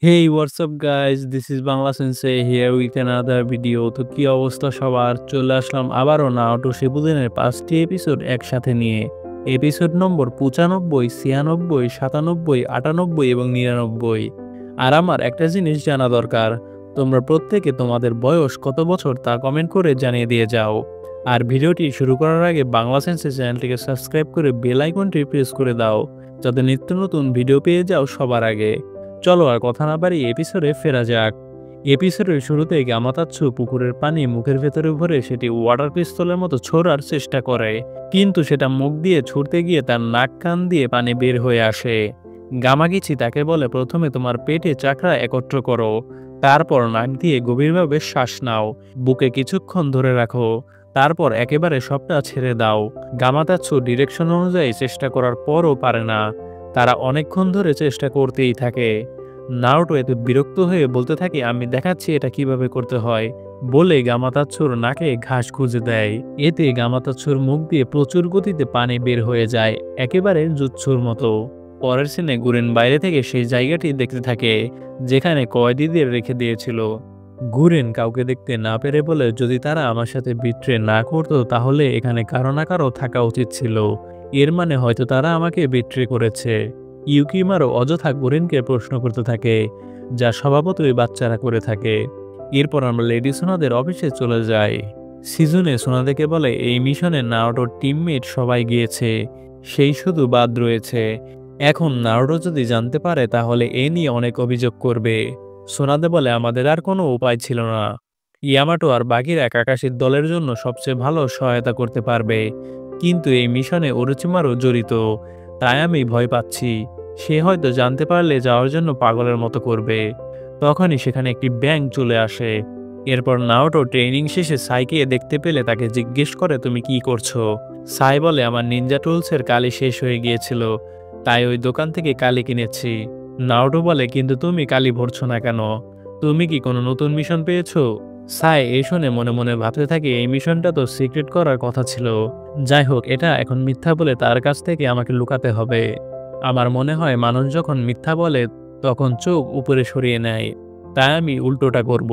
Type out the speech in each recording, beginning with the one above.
Hey, what's up guys? This is Bangla Sensei here with another video. তো কি অবস্থা সবার? চলে আসলাম আবারও নারুটো শিপুদেনের 5টি এপিসোড একসাথে নিয়ে। এপিসোড নম্বর 95, 96, 97, 98 এবং 99। আর আমার একটা জিনিস জানা দরকার, তোমরা প্রত্যেকে তোমাদের বয়স কত বছর তা কমেন্ট করে জানিয়ে দিয়ে যাও। আর ভিডিওটি শুরু করার আগে বাংলা সেন্সে চ্যানেলটিকে সাবস্ক্রাইব করে বেল আইকনটি প্রেস করে দাও, যাতে নিত্য নতুন ভিডিও পেয়ে যাও সবার আগে। চলো আর কথা না বাড়িয়ে এপিসোডে ফেরা যাক। এপিসোডের শুরুতে গামাতাচ্ছু পুকুরের পানি মুখের ভেতরে ভরে সেটি ওয়াটার পিস্তলের মতো ছোড়ার চেষ্টা করে, কিন্তু সেটা মুখ দিয়ে ছুটতে গিয়ে তার নাক কান দিয়ে পানি বের হয়ে আসে। গামাগিচি তাকে বলে, প্রথমে তোমার পেটে চাকরা একত্র করো, তারপর নাক দিয়ে গভীরভাবে শ্বাস নাও, বুকে কিছুক্ষণ ধরে রাখো, তারপর একেবারে সবটা ছেড়ে দাও। গামাতাচ্ছু ডিরেকশন অনুযায়ী চেষ্টা করার পরও পারে না। তারা অনেকক্ষণ ধরে চেষ্টা করতেই থাকে। নারুটো এতে বিরক্ত হয়ে বলতে থাকে, আমি দেখাচ্ছি এটা কিভাবে করতে হয়, বলে গামাতাচ্ছুর নাকে ঘাস খুঁজে দেয়। এতে গামাতাচ্ছুর মুখ দিয়ে প্রচুর গতিতে পানি বের হয়ে যায়, একেবারে জুৎসুর মতো। পরের সিনে গুরেন বাইরে থেকে সেই জায়গাটি দেখতে থাকে যেখানে কয়েদিদের রেখে দিয়েছিল। গুরেন কাউকে দেখতে না পেরে বলে, যদি তারা আমার সাথে বিট্রে না করতো তাহলে এখানে কারো না কারো থাকা উচিত ছিল। এর মানে হয়তো তারা আমাকে বিট্রে করেছে। ইউকিমারও অযথা গুরেনকে প্রশ্ন করতে থাকে, যা স্বভাবতই বাচ্চারা করে থাকে। এরপর আমরা লেডি সোনাদের অফিসে চলে যাই। সিজনে সোনাদেকে বলে, এই মিশনে নারুটোর টিমমেট সবাই গিয়েছে, সেই শুধু বাদ রয়েছে। এখন নারুটো যদি জানতে পারে তাহলে এ নিয়ে অনেক অভিযোগ করবে। সোনাদে বলে, আমাদের আর কোনো উপায় ছিল না। ইয়ামাটো আর বাকিরা কাকাশির দলের জন্য সবচেয়ে ভালো সহায়তা করতে পারবে, কিন্তু এই মিশনে ওরোচিমারও জড়িত, তাই আমি ভয় পাচ্ছি। সে হয়তো জানতে পারলে যাওয়ার জন্য পাগলের মতো করবে। তখনই সেখানে একটি ব্যাঙ চলে আসে। এরপর নারুটো ট্রেনিং শেষে সাইকে দেখতে পেলে তাকে জিজ্ঞেস করে, তুমি কি করছো? সাই বলে, আমার নিনজা টুলসের কালি শেষ হয়ে গিয়েছিল, তাই ওই দোকান থেকে কালি কিনেছি। নারুটো বলে, কিন্তু তুমি কালি ভরছো না কেন? তুমি কি কোনো নতুন মিশন পেয়েছো? সাই এই শুনে মনে মনে ভাবতে থাকে, এই মিশনটা তো সিক্রেট করার কথা ছিল। যাই হোক, এটা এখন মিথ্যা বলে তার কাছ থেকে আমাকে লুকাতে হবে। আমার মনে হয় মানুষ যখন মিথ্যা বলে তখন চোখ উপরে সরিয়ে নেয়, তাই আমি উল্টোটা করব,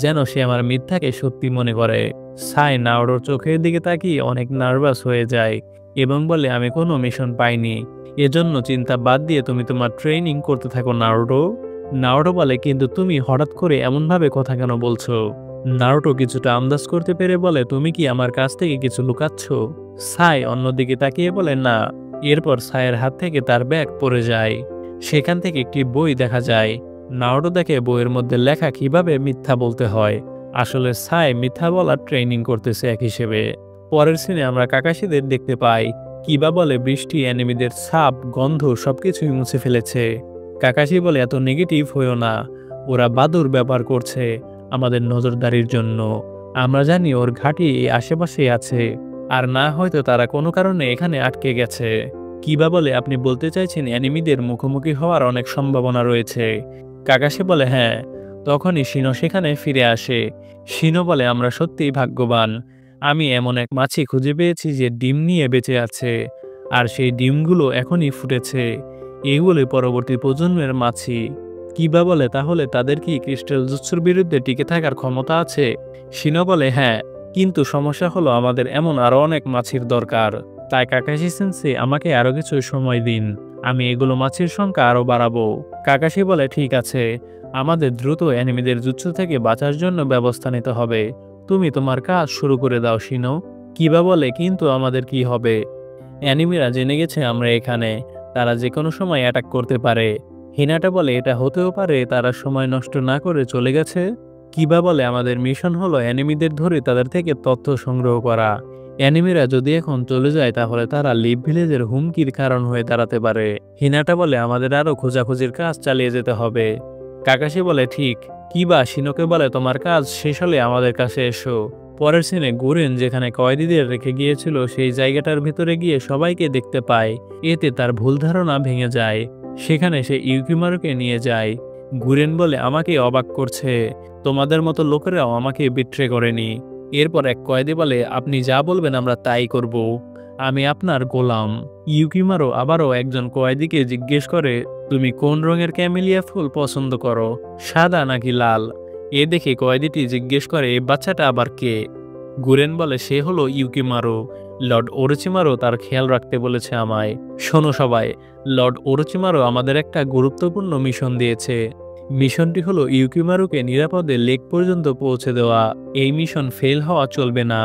যেন সে আমার মিথ্যাকে সত্যি মনে করে। সাই নারুটোর চোখের দিকে তাকিয়ে অনেক নার্ভাস হয়ে যায় এবং বলে, আমি কোনো মিশন পাইনি, এজন্য চিন্তা বাদ দিয়ে তুমি তোমার ট্রেনিং করতে থাকো নারুটো। নারুটো বলে, কিন্তু তুমি হঠাৎ করে এমনভাবে কথা কেন বলছো? নারুটো কিছুটা আন্দাজ করতে পেরে বলে, তুমি কি আমার কাছ থেকে কিছু লুকাচ্ছ? সাই অন্যদিকে তাকিয়ে বলে, না। এরপর সাইয়ের হাত থেকে তার ব্যাগ পড়ে যায়। সেখান থেকে একটি বই দেখা যায়। নারুটো দেখে বইয়ের মধ্যে লেখা কিভাবে মিথ্যা বলতে হয়। আসলে সাই মিথ্যা বলার ট্রেনিং করতেছে এক হিসেবে। পরের সিনে আমরা কাকাশিদের দেখতে পাই। কিবা বলে, বৃষ্টি এনিমিদের ছাপ, গন্ধ সবকিছুই মুছে ফেলেছে। কাকাশি বলে, এত নেগেটিভ হইও না, ওরা বাদুর ব্যবহার করছে আমাদের নজরদারির জন্য। আমরা জানি ওর ঘাঁটি এই আশেপাশেই আছে, আর না হয়তো তারা কোনো কারণে এখানে আটকে গেছে। কিবা বলে, আপনি বলতে চাইছেন অ্যানিমিদের মুখোমুখি হওয়ার অনেক সম্ভাবনা রয়েছে? কাকাশি বলে, হ্যাঁ। তখনই শিনো সেখানে ফিরে আসে। শিনো বলে, আমরা সত্যিই ভাগ্যবান। আমি এমন এক মাছি খুঁজে পেয়েছি যে ডিম নিয়ে বেঁচে আছে, আর সেই ডিমগুলো এখনই ফুটেছে। এগুলো পরবর্তী প্রজন্মের মাছি। কিবা বলে, তাহলে তাদের কি ক্রিস্টাল জুৎসুর বিরুদ্ধে টিকে থাকার ক্ষমতা আছে? শিনো বলে, হ্যাঁ, কিন্তু সমস্যা হলো আমাদের এমন আরো অনেক মাছির দরকার। তাই কাকাশি সেন্সে আমাকে আরো কিছু সময় দিন, আমি এগুলো মাছির সংখ্যা আরো বাড়াবো। কাকাশি বলে, ঠিক আছে, আমাদের দ্রুত এনিমিদের জুৎসু থেকে বাঁচার জন্য ব্যবস্থা নিতে হবে। তুমি তোমার কাজ শুরু করে দাও শিনো। কিবা বলে, কিন্তু আমাদের কি হবে? অ্যানিমিরা জেনে গেছে আমরা এখানে, তারা যে কোনো সময় অ্যাটাক করতে পারে। হিনাটা বলে, এটা হতেও পারে তারা সময় নষ্ট না করে চলে গেছে। কিবা বলে, আমাদের মিশন হলো অ্যানিমিদের ধরে তাদের থেকে তথ্য সংগ্রহ করা। অ্যানিমিরা যদি এখন চলে যায় তাহলে তারা লিভ ভিলেজের হুমকির কারণ হয়ে দাঁড়াতে পারে। হিনাটা বলে, আমাদের আরও খোঁজাখুঁজির কাজ চালিয়ে যেতে হবে। কাকাশি বলে, ঠিক। কিবা শিনোকে বলে, তোমার কাজ শেষ হলে আমাদের কাছে এসো। পরের সিনে গুরেন যেখানে কয়েদিদের রেখে গিয়েছিল সেই জায়গাটার ভিতরে গিয়ে সবাইকে দেখতে পায়। এতে তার ভুল ধারণা ভেঙে যায়। সেখানে সে ইউকিমারুকে নিয়ে যায়। গুরেন বলে, আমাকে অবাক করছে, তোমাদের মতো লোকেরাও আমাকে বিট্রে করেনি। এরপর এক কয়েদি বলে, আপনি যা বলবেন আমরা তাই করব, আমি আপনার গোলাম। ইউকিমারু আবারও একজন কয়েদিকে জিজ্ঞেস করে, তুমি কোন রঙের ক্যামেলিয়া ফুল পছন্দ করো, সাদা নাকি লাল? এ দেখে কয়েদিটি জিজ্ঞেস করে এই বাচ্চাটা আবার কে? গুরেন বলে সে হলো ইউকিমারো। লর্ড ওরোচিমারো তার খেয়াল রাখতে বলেছে আমায়। শোনো সবাই, লর্ড ওরোচিমারো আমাদের একটা গুরুত্বপূর্ণ মিশন দিয়েছে। মিশনটি হলো ইউকিমারুকে নিরাপদে লেক পর্যন্ত পৌঁছে দেওয়া। এই মিশন ফেল হওয়া চলবে না।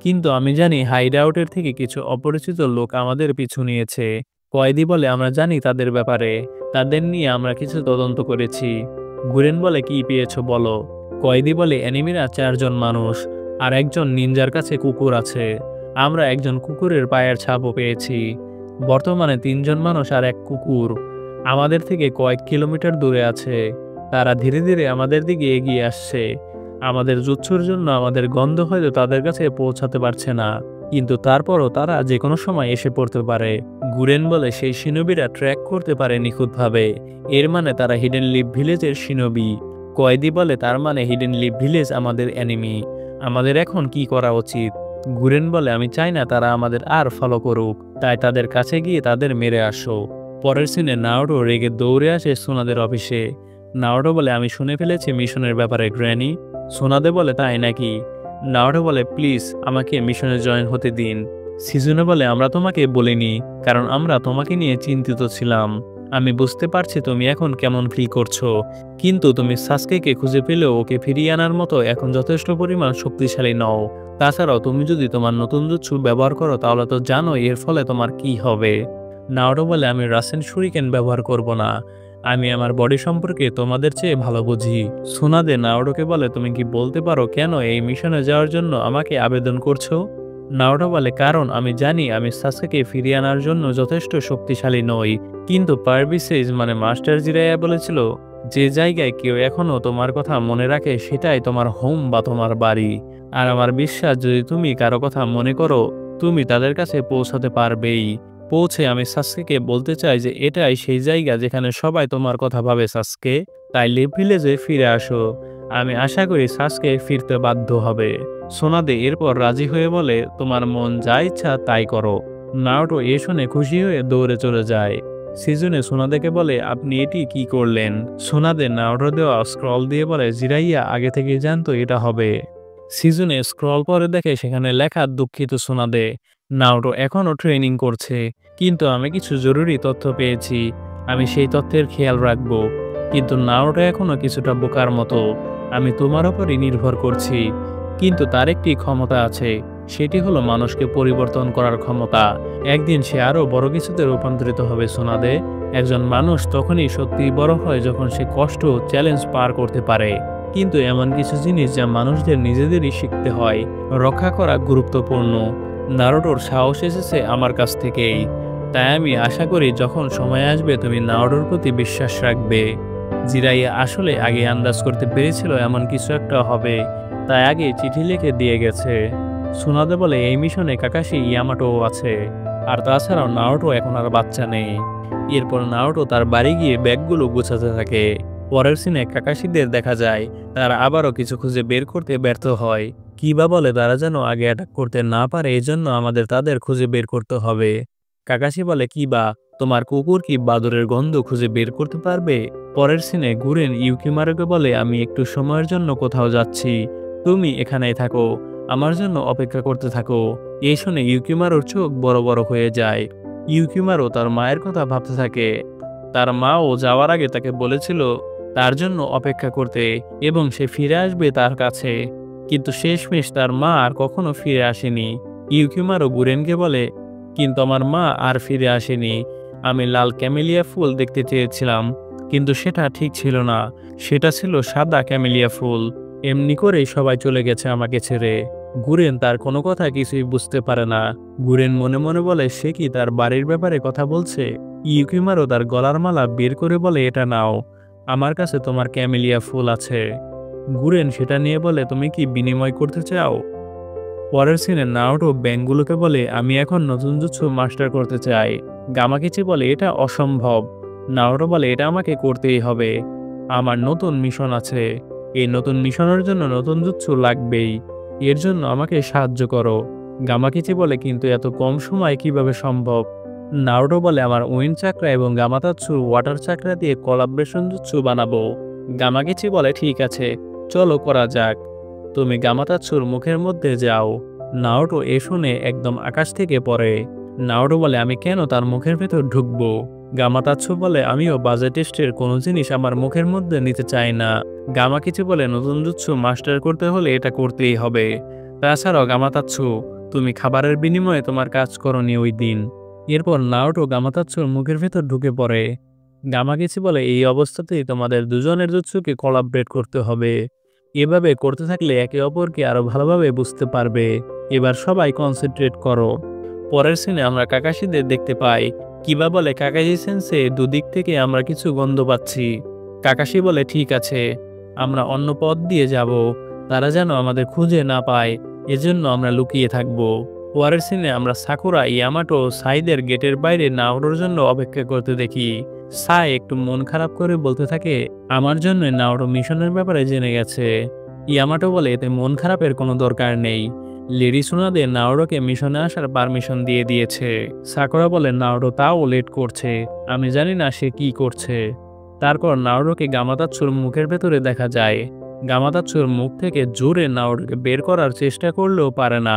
কিন্তু আমি জানি হাইড আউটের থেকে কিছু অপরিচিত লোক আমাদের পিছু নিয়েছে। কয়েদি বলে আমরা জানি তাদের ব্যাপারে। তাদের নিয়ে আমরা কিছু তদন্ত করেছি। গুরেন বলে কি পেয়েছো বলো। কয়েদি বলে এনিমিরা 4 জন মানুষ আর একজন নিনজার কাছে কুকুর আছে। আমরা একজন কুকুরের পায়ের ছাপও পেয়েছি। বর্তমানে 3 জন মানুষ আর এক কুকুর আমাদের থেকে কয়েক কিলোমিটার দূরে আছে। তারা ধীরে ধীরে আমাদের দিকে এগিয়ে আসছে। আমাদের জুৎসুর জন্য আমাদের গন্ধ হয়তো তাদের কাছে পৌঁছাতে পারছে না, কিন্তু তারপরও তারা যে কোনো সময় এসে পড়তে পারে। গুরেন বলে সেই শিনবিরা ট্র্যাক করতে পারে নিখুঁতভাবে। এর মানে তারা হিডেন লিভ ভিলেজের শিনবি। কয়েদি বলে তার মানে হিডেন লিভ ভিলেজ আমাদের এনিমি। আমাদের এখন কি করা উচিত? গুরেন বলে আমি চাই না তারা আমাদের আর ফলো করুক, তাই তাদের কাছে গিয়ে তাদের মেরে আসো। পরের সিনে নাওটো রেগে দৌড়ে আসে সোনাদের অফিসে। নাওটো বলে আমি শুনে ফেলেছি মিশনের ব্যাপারে গ্র্যানি। সোনাদে বলে তাই নাকি? নাওটো বলে প্লিজ আমাকে মিশনে জয়েন হতে দিন। সিজুনে বলে আমরা তোমাকে বলিনি, কারণ আমরা তোমাকে নিয়ে চিন্তিত ছিলাম। আমি বুঝতে পারছি তুমি এখন কেমন ফিল করছো, কিন্তু তুমি সাসকেকে খুঁজে পেলেও ওকে ফিরিয়ে আনার মতো এখন যথেষ্ট পরিমাণ শক্তিশালী নও। তাছাড়াও তুমি যদি তোমার নতুন জুৎসু ব্যবহার করো তাহলে তো জানো এর ফলে তোমার কি হবে। নাওটো বলে আমি রাসেন শুরিকেন ব্যবহার করব না। আমি আমার বডি সম্পর্কে তোমাদের চেয়ে ভালো বুঝি। সুনাদে নাওটোকে বলে তুমি কি বলতে পারো কেন এই মিশনে যাওয়ার জন্য আমাকে আবেদন করছো? নাওটো বলে কারণ আমি জানি আমি সাসকেকে ফিরিয়ে আনার জন্য যথেষ্ট শক্তিশালী নই। কিন্তু পারভিসেজ মানে মাস্টার জিরাইয়া বলেছিল যে জায়গায় কেউ এখনো তোমার কথা মনে রাখে সেটাই তোমার হোম বা তোমার বাড়ি। আর আমার বিশ্বাস যদি তুমি কারো কথা মনে করো তুমি তাদের কাছে পৌঁছাতে পারবেই। পৌঁছে আমি সাসকেকে বলতে চাই যে এটাই সেই জায়গা যেখানে সবাই তোমার কথা ভাবে সাসকে। তাই লিভ ভিলেজে ফিরে আসো। আমি আশা করি সাসকে ফিরতে বাধ্য হবে। সোনাদে এরপর রাজি হয়ে বলে তোমার মন যা ইচ্ছা তাই করো। নাওটো এ শুনে খুশি হয়ে দৌড়ে চলে যায়। সিজুনে সোনাদেকে বলে আপনি এটি কি করলেন? সোনাদে নাওটো দেওয়া স্ক্রল দিয়ে বলে জিরাইয়া আগে থেকে জানতো এটা হবে। সিজনে স্ক্রল পরে দেখে সেখানে লেখা দুঃখিত সোনাদে, নাওটো এখনও ট্রেনিং করছে, কিন্তু আমি কিছু জরুরি তথ্য পেয়েছি। আমি সেই তথ্যের খেয়াল রাখব। কিন্তু নাওটো এখনও কিছুটা বোকার মতো। আমি তোমার উপরই নির্ভর করছি। কিন্তু তার একটি ক্ষমতা আছে, সেটি হলো মানুষকে পরিবর্তন করার ক্ষমতা। একদিন সে আরও বড় কিছুতে রূপান্তরিত হবে সোনাদে। একজন মানুষ তখনই সত্যিই বড় হয় যখন সে কষ্ট চ্যালেঞ্জ পার করতে পারে। কিন্তু এমন কিছু জিনিস যা মানুষদের নিজেদেরই শিখতে হয়, রক্ষা করা গুরুত্বপূর্ণ। নারুটোর সাহস এসেছে আমার কাছ থেকেই। তাই আমি আশা করি যখন সময় আসবে তুমি নারুটোর প্রতি বিশ্বাস রাখবে। জিরাইয়া আসলে আগে আন্দাজ করতে পেরেছিল এমন কিছু একটা হবে, তাই আগে চিঠি লিখে দিয়ে গেছে। সুনাদে বলে এই মিশনে কাকাশি ইয়ামাটোও আছে, আর তাছাড়াও নারুটো এখন আর বাচ্চা নেই। এরপর নারুটো তার বাড়ি গিয়ে ব্যাগগুলো গুছাতে থাকে। পরের সিনে কাকাশিদের দেখা যায় তারা আবারও কিছু খুঁজে বের করতে ব্যর্থ হয়। কিবা বলে তারা যেন আগে অ্যাটাক করতে না পারে, এজন্য আমাদের তাদের খুঁজে বের করতে হবে। কাকাশি বলে কিবা তোমার কুকুর কি বাদুরের গন্ধ খুঁজে বের করতে পারবে? পরের সিনে গুরেন ইউকিমারুকে বলে আমি একটু সময়ের জন্য কোথাও যাচ্ছি, তুমি এখানেই থাকো, আমার জন্য অপেক্ষা করতে থাকো। এই শুনে ইউকিমারুর চোখ বড় বড় হয়ে যায়। ইউকিমারু তার মায়ের কথা ভাবতে থাকে। তার মাও যাওয়ার আগে তাকে বলেছিল তার জন্য অপেক্ষা করতে এবং সে ফিরে আসবে তার কাছে, কিন্তু শেষমেশ তার মা আর কখনো ফিরে আসেনি। ইউকিমারু গুরেনকে বলে কিন্তু আমার মা আর ফিরে আসেনি। আমি লাল ক্যামেলিয়া ফুল দেখতে চেয়েছিলাম, কিন্তু সেটা ঠিক ছিল না, সেটা ছিল সাদা ক্যামেলিয়া ফুল। এমনি করেই সবাই চলে গেছে আমাকে ছেড়ে। গুরেন তার কোনো কথা কিছুই বুঝতে পারে না। গুরেন মনে মনে বলে সে কি তার বাড়ির ব্যাপারে কথা বলছে? ইউকিমারু তার গলার মালা বের করে বলে এটা নাও, আমার কাছে তোমার ক্যামেলিয়া ফুল আছে। গুরেন সেটা নিয়ে বলে তুমি কি বিনিময় করতে চাও? পরের সিনে নারুটো ব্যাঙগুলোকে বলে আমি এখন নতুন জুৎসু মাস্টার করতে চাই। গামাকিচি বলে এটা অসম্ভব। নারুটো বলে এটা আমাকে করতেই হবে, আমার নতুন মিশন আছে। এই নতুন মিশনের জন্য নতুন জুৎসু লাগবেই, এর জন্য আমাকে সাহায্য করো। গামাকিচি বলে কিন্তু এত কম সময় কিভাবে সম্ভব? নারুটো বলে আমার উইন্ড চাকরা এবং গামাতাৎসুর ওয়াটার চাকরা দিয়ে কোলাবরেশন জুৎসু বানাবো। গামাকিচি বলে ঠিক আছে, চলো করা যাক। তুমি গামাতাৎসুর মুখের মধ্যে যাও। নারুটো এ শুনে একদম আকাশ থেকে পড়ে। নারুটো বলে আমি কেন তার মুখের ভেতর ঢুকবো? গামাতাৎসু বলে আমিও বাজে টেস্টের কোনো জিনিস আমার মুখের মধ্যে নিতে চাই না। গামাকিচি বলে নতুন জুৎসু মাস্টার করতে হলে এটা করতেই হবে। তাছাড়াও গামাতাৎসু, তুমি খাবারের বিনিময়ে তোমার কাজ করনি ওই দিন। এরপর নারুটো গামাতাৎসুর মুখের ভেতর ঢুকে পড়ে। গামাকিচি বলে এই অবস্থাতেই তোমাদের দুজনের জুৎসুকে কোলাবরেট করতে হবে। এভাবে করতে থাকলে একে অপরকে আরো ভালোভাবে বুঝতে পারবে। এবার সবাই কনসেন্ট্রেট করো। পরের সিনে আমরা কাকাশিদের দেখতে পাই। কিবা বলে কাকাশি সেন্সে দুদিক থেকে আমরা কিছু গন্ধ পাচ্ছি। কাকাশি বলে ঠিক আছে, আমরা অন্য পথ দিয়ে যাব, তারা যেন আমাদের খুঁজে না পায়, এজন্য আমরা লুকিয়ে থাকব। পরের সিনে আমরা সাকুরা, ইয়ামাটো, সাইদের গেটের বাইরে নারুটোর জন্য অপেক্ষা করতে দেখি। সাই একটু মন খারাপ করে বলতে থাকে আমার জন্য নারুটো মিশনের ব্যাপারে জেনে গেছে। ইয়ামাটো বলে এতে মন খারাপের কোনো দরকার নেই, লেডি সুনাদে নারুটোকে মিশনে আসার পারমিশন দিয়ে দিয়েছে। সাকুরা বলে নারুটো তাও লেট করছে, আমি জানি না সে কি করছে। তারপর নারুটোকে গামাতাৎসুর মুখের ভেতরে দেখা যায়। গামাতাৎসুর মুখ থেকে জোরে নারুটোকে বের করার চেষ্টা করলেও পারে না।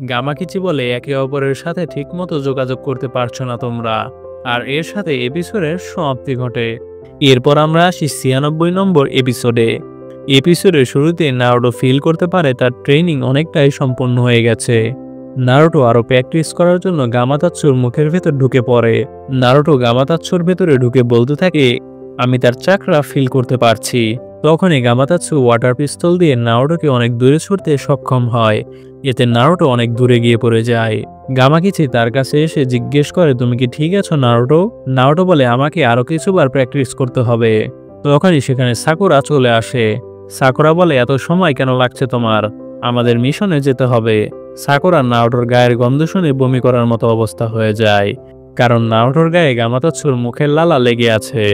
গামাকিচি বলে একে অপরের সাথে ঠিকমতো যোগাযোগ করতে পারছো না তোমরা। আর এর সাথে এপিসোডের সমাপ্তি ঘটে। এরপর আমরা আসি ৯৬ নম্বর এপিসোডে। এপিসোডের শুরুতে নারুটো ফিল করতে পারে তার ট্রেনিং অনেকটাই সম্পূর্ণ হয়ে গেছে। নারুটো আরো প্র্যাকটিস করার জন্য গামাতাৎসুর মুখের ভেতর ঢুকে পড়ে। নারুটো গামাতাৎসুর ভেতরে ঢুকে বলতে থাকে আমি তার চাকরা ফিল করতে পারছি। তখনই গামাতাৎসু ওয়াটার পিস্তল দিয়ে নারুটোকে অনেক দূরে ছুটতে সক্ষম হয়। এতে নারুটো অনেক দূরে গিয়ে পড়ে যায়। গামাকিচি তার কাছে এসে জিজ্ঞেস করে তুমি কি ঠিক আছো নারুটো? নারুটো বলে আমাকে আরো কিছুবার প্র্যাকটিস করতে হবে। তখনই সেখানে সাকুরা চলে আসে। সাকুরা বলে এত সময় কেন লাগছে তোমার? আমাদের মিশনে যেতে হবে। সাকুরা নারুটোর গায়ের গন্ধ শুনে বমি করার মতো অবস্থা হয়ে যায়, কারণ নারুটোর গায়ে গামাতাৎসুর মুখের লালা লেগে আছে।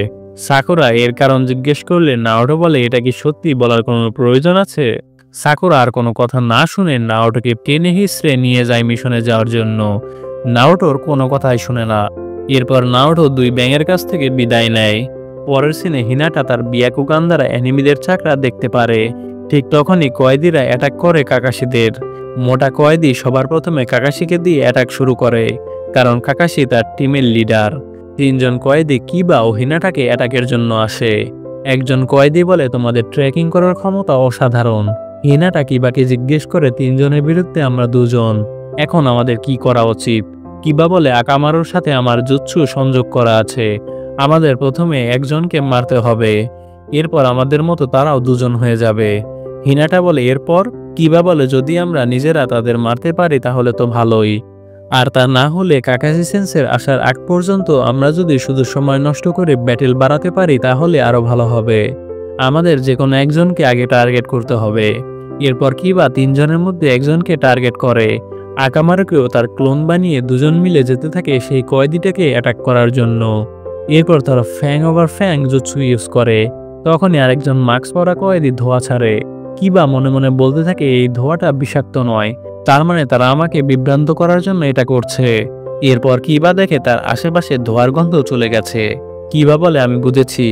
সাকুরা এর কারণ জিজ্ঞেস করলে নারুটো বলে এটা কি সত্যি বলার কোনো প্রয়োজন আছে? সাকুরা আর কোনো কথা না শুনে নারুটোকে টেনে হিঁচড়ে নিয়ে যায় মিশনে যাওয়ার জন্য। নারুটোর কোনো কথাই শুনে না। এরপর নারুটো দুই ব্যাঙের কাছ থেকে বিদায় নেয়। পরের সিনে হিনাটা তার বিয়াকুগান দ্বারা অ্যানিমিদের চাকরা দেখতে পারে। ঠিক তখনই কয়েদিরা অ্যাটাক করে কাকাশিদের। মোটা কয়েদি সবার প্রথমে কাকাশিকে দিয়ে অ্যাটাক শুরু করে, কারণ কাকাশি তার টিমের লিডার। তিনজন কয়েদি কিবা ও হিনাটাকে অ্যাটাকের জন্য আসে। একজন কয়েদি বলে তোমাদের ট্র্যাকিং করার ক্ষমতা অসাধারণ। হিনাটা কিবাকে জিজ্ঞেস করে তিনজনের বিরুদ্ধে আমরা দুজন, এখন আমাদের কি করা উচিত? কিবা বলে আকামারুর সাথে আমার জুৎসু সংযোগ করা আছে, আমাদের প্রথমে একজনকে মারতে হবে, এরপর আমাদের মতো তারাও দুজন হয়ে যাবে। হিনাটা বলে এরপর? কিবা বলে যদি আমরা নিজেরা তাদের মারতে পারি তাহলে তো ভালোই, আর তা না হলে কাকাশি সেন্সের আসার আগ পর্যন্ত আমরা যদি শুধু সময় নষ্ট করে ব্যাটেল বাড়াতে পারি তাহলে আরো ভালো হবে। আমাদের যে কোনো একজনকে আগে টার্গেট করতে হবে। এরপর কিবা তিনজনের মধ্যে একজনকে টার্গেট করে। আকামারুকেও তার ক্লোন বানিয়ে দুজন মিলে যেতে থাকে সেই কয়েদিটাকে অ্যাটাক করার জন্য। এরপর তারা ফ্যাং ওভার ফ্যাং জুৎসু ইউজ করে। তখনই আরেকজন মাস্ক পরা কয়েদি ধোঁয়া ছাড়ে। কিবা মনে মনে বলতে থাকে এই ধোঁয়াটা বিষাক্ত নয়, তার মানে তারা আমাকে বিভ্রান্ত করার জন্য এটা করছে। এরপর কিবা দেখে তার আশেপাশে ধোঁয়ার গন্ধ চলে গেছে। কিবা বলে আমি বুঝেছি,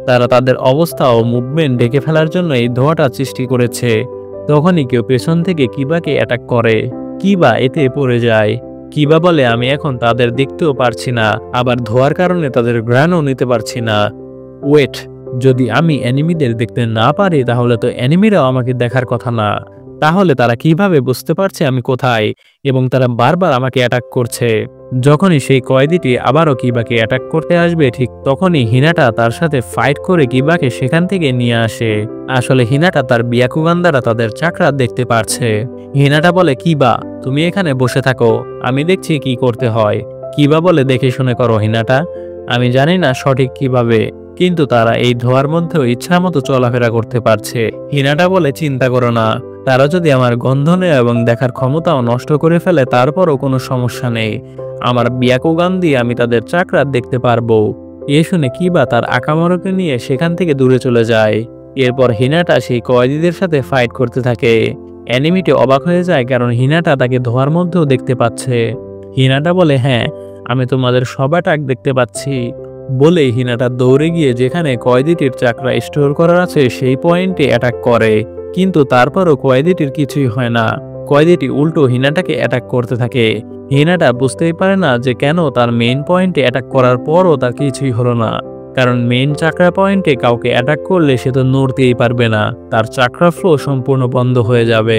তারা তাদের অবস্থা ও মুভমেন্ট ঢেকে ফেলার জন্য এই ধোঁয়াটা সৃষ্টি করেছে। তখনই কেউ পেছন থেকে কিবাকে অ্যাটাক করে। কিবা এতে পড়ে যায়। কিবা বলে আমি এখন তাদের দেখতেও পারছি না, আবার ধোঁয়ার কারণে তাদের ঘ্রাণও নিতে পারছি না। ওয়েট, যদি আমি অ্যানিমিদের দেখতে না পারি তাহলে তো অ্যানিমিরাও আমাকে দেখার কথা না। তাহলে তারা কিভাবে বুঝতে পারছে আমি কোথায় এবং তারা বারবার আমাকে অ্যাটাক করছে? যখনই সেই কয়েদিটি আবারও কিবাকে অ্যাটাক করতে আসবে ঠিক তখনই হিনাটা তার সাথে ফাইট করে কিবাকে সেখান থেকে নিয়ে আসে। আসলে হিনাটা তার বিয়াকুগান দ্বারা তাদের চাকরা দেখতে পারছে। হিনাটা বলে কিবা তুমি এখানে বসে থাকো, আমি দেখছি কি করতে হয়। কিবা বলে দেখে শুনে করো হিনাটা, আমি জানি না সঠিক কিভাবে, কিন্তু তারা এই ধোয়ার মধ্যেও ইচ্ছা মতো চলাফেরা করতে পারছে। হিনাটা বলে চিন্তা করো না, তারা যদি আমার গন্ধ নেয় এবং দেখার ক্ষমতাও নষ্ট করে ফেলে তারপরও কোনো সমস্যা নেই, আমার বিয়াকুগান দিয়ে আমি তাদের চাকরা দেখতে পারবো। এ শুনে কিবা তার আকামারুকে নিয়ে সেখান থেকে দূরে চলে যায়। এরপর হিনাটা সেই কয়েদিদের সাথে ফাইট করতে থাকে। অ্যানিমিটি অবাক হয়ে যায় কারণ হিনাটা তাকে ধোয়ার মধ্যেও দেখতে পাচ্ছে। হিনাটা বলে হ্যাঁ, আমি তোমাদের সব অ্যাটাক দেখতে পাচ্ছি। বলেই হিনাটা দৌড়ে গিয়ে যেখানে কয়েদিটির চাকরা স্টোর করার আছে সেই পয়েন্টে অ্যাটাক করে, কিন্তু তারপরও কয়েদিটির কিছুই হয় না। কয়েদিটি উল্টো হিনাটাকে অ্যাটাক করতে থাকে। হিনাটা বুঝতেই পারে না যে কেন তার মেইন পয়েন্টে অ্যাটাক করার পরও তার কিছুই হলো না, কারণ মেইন চাকরা পয়েন্টে কাউকে অ্যাটাক করলে সে তো নড়তেই পারবে না, তার চাকরা ফ্লো সম্পূর্ণ বন্ধ হয়ে যাবে।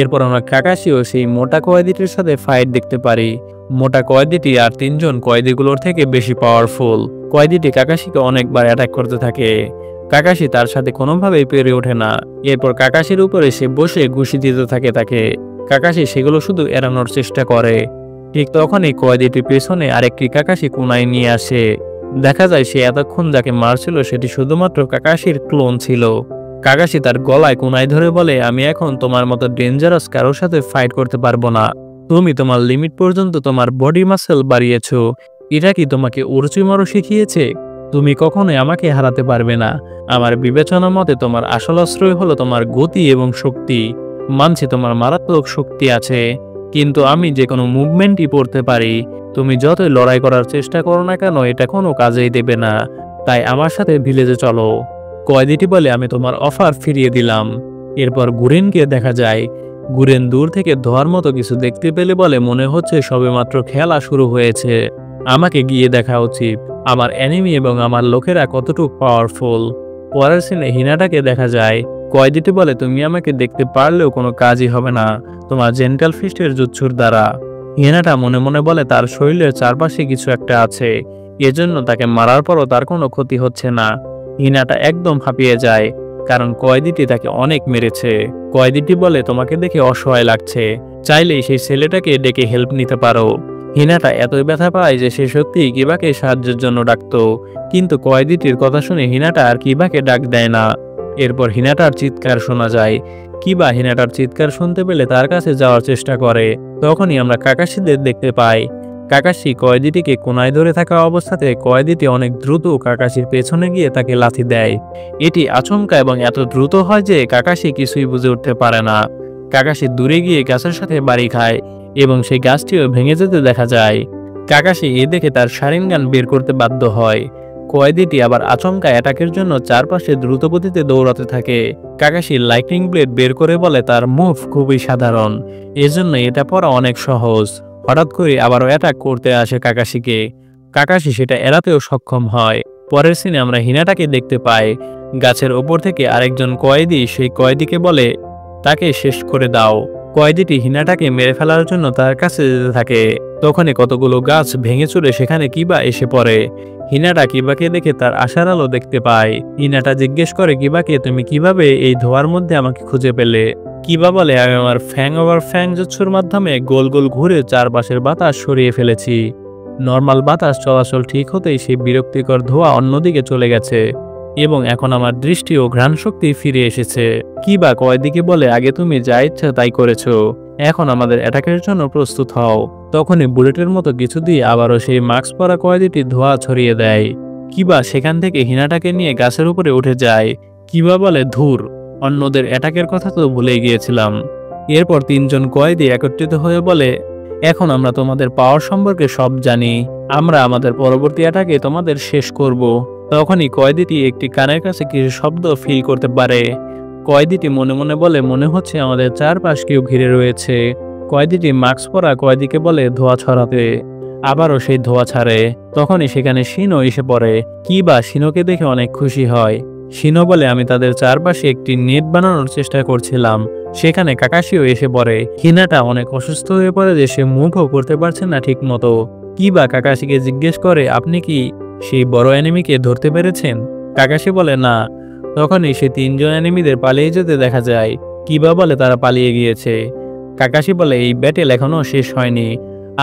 এরপর আমরা কাকাশি ও সেই মোটা কয়েদিটির সাথে ফাইট দেখতে পারি। মোটা কয়েদিটি আর তিনজন কয়েদিগুলোর থেকে বেশি পাওয়ারফুল। কয়েদিটি কাকাশিকে অনেকবার অ্যাটাক করতে থাকে। কাকাশি তার সাথে কোনোভাবেই পেরে ওঠে না। এরপর কাকাশির উপরে সে বসে ঘুষি দিতে থাকে তাকে। কাকাশি সেগুলো শুধু এড়ানোর চেষ্টা করে। ঠিক তখনই কয়েদিটির পেছনে আরেকটি কাকাশি কোনায় নিয়ে আসে। দেখা যায় সে এতক্ষণ যাকে মারছিল সেটি শুধুমাত্র কাকাশির ক্লোন ছিল। কাকাশি তার গলায় কোনায় ধরে বলে, আমি এখন তোমার মতো ডেঞ্জারাস কারোর সাথে ফাইট করতে পারবো না। তুমি তোমার লিমিট পর্যন্ত তোমার বডি মাসেল বাড়িয়েছো। এটা কি তোমাকে উরুচিমারও শিখিয়েছে? তুমি কখনোই আমাকে হারাতে পারবে না। আমার বিবেচনা মতে তোমার আসল আশ্রয় হলো তোমার গতি এবং শক্তি। মানছি তোমার মারাত্মক শক্তি আছে, কিন্তু আমি যে কোনো মুভমেন্টই পড়তে পারি। তুমি যতই লড়াই করার চেষ্টা করো না কেন এটা কোনো কাজেই দেবে না। তাই আমার সাথে ভিলেজে চলো। কয়েদিটি বলে, আমি তোমার অফার ফিরিয়ে দিলাম। এরপর গুরেনকে দেখা যায়। গুরেন দূর থেকে ধোয়ার মতো কিছু দেখতে পেলে বলে, মনে হচ্ছে সবেমাত্র খেলা শুরু হয়েছে। আমাকে গিয়ে দেখা উচিত আমার এনিমি এবং আমার লোকেরা কতটুকু পাওয়ারফুল। পরের সিনে হিনাটাকে দেখা যায়। কয়েদিটি বলে, তুমি আমাকে দেখতে পারলেও কোনো কাজই হবে না তোমার জেন্টাল ফিস্টের জুৎসুর দ্বারা। হিনাটা মনে মনে বলে তার শরীরের চারপাশে কিছু একটা আছে, এজন্য তাকে মারার পরও তার কোনো ক্ষতি হচ্ছে না। হিনাটা একদম হাঁপিয়ে যায়, কারণ কয়েদিটি তাকে অনেক মেরেছে। কয়েদিটি বলে, তোমাকে দেখে অসহায় লাগছে, চাইলেই সেই ছেলেটাকে ডেকে হেল্প নিতে পারো। হিনাটা এতই ব্যথা পায় যে সে সত্যিই কিবাকে সাহায্যের জন্য ডাকতো, কিন্তু কয়েদিটির কথা শুনে হিনাটা আর কিবাকে ডাক দেয় না। এরপর হিনাটার চিৎকার শোনা যায়। কিবা হিনাটার চিৎকার শুনতে পেলে তার কাছে যাওয়ার চেষ্টা করে। তখনই আমরা কাকাশিদের দেখতে পাই। কাকাশি কয়েদিটিকে কোনায় ধরে থাকা অবস্থাতে কয়েদিটি অনেক দ্রুত কাকাশির পেছনে গিয়ে তাকে লাথি দেয়। এটি আচমকা এবং এত দ্রুত হয় যে কাকাশি কিছুই বুঝে উঠতে পারে না। কাকাশি দূরে গিয়ে গাছের সাথে বাড়ি খায় এবং সেই গাছটিও ভেঙে যেতে দেখা যায়। কাকাশি এ দেখে তার শারিনগান বের করতে বাধ্য হয়। কয়েদিটি আবার আচমকা অ্যাটাকের জন্য চারপাশে দ্রুতগতিতে দৌড়াতে থাকে। কাকাশি লাইটনিং ব্লেড বের করে বলে তার মুভ খুবই সাধারণ, এজন্য এটা পড়া অনেক সহজ। হঠাৎ করে আবারও অ্যাটাক করতে আসে কাকাশিকে। কাকাশি সেটা এড়াতেও সক্ষম হয়। পরের সিনে আমরা হিনাটাকে দেখতে পাই। গাছের ওপর থেকে আরেকজন কয়েদি সেই কয়েদিকে বলে, তাকে শেষ করে দাও। কয়েদিটি হিনাটাকে মেরে ফেলার জন্য তার কাছে যেতে থাকে। তখনই কতগুলো গাছ ভেঙে চুরে সেখানে কিবা এসে পড়ে। হিনাটা কিবাকে দেখে তার আশার আলো দেখতে পায়। হিনাটা জিজ্ঞেস করে কিবাকে, তুমি কিভাবে এই ধোয়ার মধ্যে আমাকে খুঁজে পেলে? কিবা বলে, আমি আমার ফ্যাং ওভার ফ্যাং জুৎসুর মাধ্যমে গোল গোল ঘুরে চারপাশের বাতাস সরিয়ে ফেলেছি। নর্মাল বাতাস চলাচল ঠিক হতেই সেই বিরক্তিকর ধোঁয়া অন্যদিকে চলে গেছে এবং এখন আমার দৃষ্টি ও ঘ্রাণ শক্তি ফিরে এসেছে। কিবা কয়েদিকে বলে, আগে তুমি যা ইচ্ছা তাই করেছো, এখন আমাদের অ্যাটাকের জন্য প্রস্তুত হও। তখনই বুলেটের মতো কিছু দিয়ে আবারও সেই মাস্ক পরা কয়েদিটি ধোঁয়া ছড়িয়ে দেয়। কিবা সেখান থেকে হিনাটাকে নিয়ে গাছের উপরে উঠে যায়। কিবা বলে, ধুর, অন্যদের অ্যাটাকের কথা তো ভুলেই গিয়েছিলাম। এরপর তিনজন কয়েদি একত্রিত হয়ে বলে, এখন আমরা তোমাদের পাওয়ার সম্পর্কে সব জানি, আমরা আমাদের পরবর্তী অ্যাটাকে তোমাদের শেষ করব। তখনই কয়েদিটি একটি কানের কাছে কিছু শব্দ ফিল করতে পারে। কয়েদিটি মনে মনে বলে, মনে হচ্ছে আমাদের চারপাশ কেউ ঘিরে রয়েছে। কয়েদিটি মাস্ক পরা কয়েদিকে বলে ধোঁয়া ছড়াতে। আবারও সেই ধোঁয়া ছাড়ে। তখনই সেখানে শিনো এসে পড়ে। কিবা শিনোকে দেখে অনেক খুশি হয়। শিনো বলে, আমি তাদের চারপাশে একটি নেট বানানোর চেষ্টা করছিলাম। সেখানে কাকাশিও এসে পড়ে। হিনাটা অনেক অসুস্থ হয়ে পড়ে যে সে মুভও করতে পারছে না ঠিক মতো। কিবা কাকাশিকে জিজ্ঞেস করে, আপনি কি সেই বড় এনিমিকে ধরতে পেরেছেন? কাকাশি বলে, না। তখনই সে তিনজন এনিমিদের পালিয়ে যেতে দেখা যায়। কিবা বলে, তারা পালিয়ে গিয়েছে। কাকাশি বলে, এই ব্যাটেল এখনো শেষ হয়নি,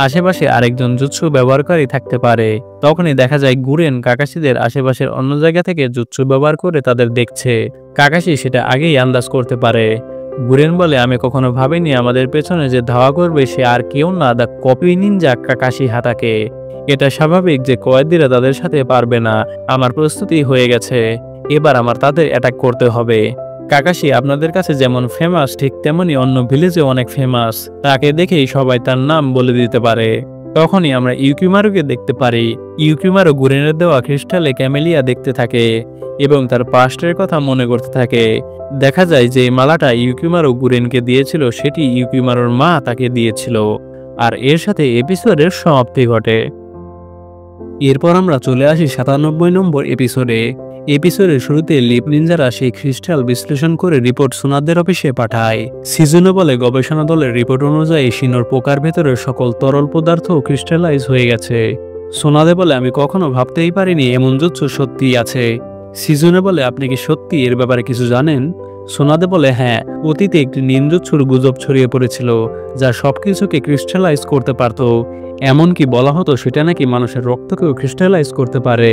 আশেপাশে আরেকজন জুৎসু ব্যবহারকারী থাকতে পারে। তখনই দেখা যায় গুরেন কাকাশিদের আশেপাশের অন্য জায়গা থেকে জুৎসু ব্যবহার করে তাদের দেখছে। কাকাশি সেটা আগেই আন্দাজ করতে পারে। গুরেন বলে, আমি কখনো ভাবিনি আমাদের পেছনে যে ধাওয়া করবে সে আর কেউ না, দ্য কপি নিনজা কাকাশি হাতাকে। এটা স্বাভাবিক যে কয়েদিরা তাদের সাথে পারবে না। আমার প্রস্তুতি হয়ে গেছে, এবার আমার তাদের অ্যাটাক করতে হবে। কাকাশি আপনাদের কাছে যেমন ফেমাস ঠিক তেমনি অন্য ভিলেজে অনেক ফেমাস, তাকে দেখেই সবাই তার নাম বলে দিতে পারে। তখনই আমরা ইউকিমারুকে দেখতে পারি। ইউকিমারু গুরেনের দেওয়া ক্রিস্টালে ক্যামেলিয়া দেখতে থাকে এবং তার পাস্টের কথা মনে করতে থাকে। দেখা যায় যে মালাটা ইউকিমারু গুরেনকে দিয়েছিল সেটি ইউকিমারুর মা তাকে দিয়েছিল। আর এর সাথে এপিসোডের সমাপ্তি ঘটে। এরপর আমরা চলে আসি 97 নম্বর এপিসোডে। এপিসোডের শুরুতে লিপ নিনজারা সেই ক্রিস্টাল বিশ্লেষণ করে রিপোর্ট সোনাদের অফিসে পাঠায়। সিজুনে বলে গবেষণা দলের রিপোর্ট অনুযায়ী শিনোর পোকার ভেতরের সকল তরল পদার্থ ক্রিস্টালাইজ হয়ে গেছে। সোনাদে বলে আমি কখনো ভাবতেই পারিনি এমন জুৎসু সত্যিই আছে। সিজুনে বলে আপনি কি সত্যি এর ব্যাপারে কিছু জানেন? সোনাদে বলে হ্যাঁ, অতীতে একটি নিনজুৎসুর গুজব ছড়িয়ে পড়েছিল যা সবকিছুকে ক্রিস্টালাইজ করতে পারত। এমনকি বলা হতো সেটা নাকি মানুষের রক্তকেও ক্রিস্টালাইজ করতে পারে।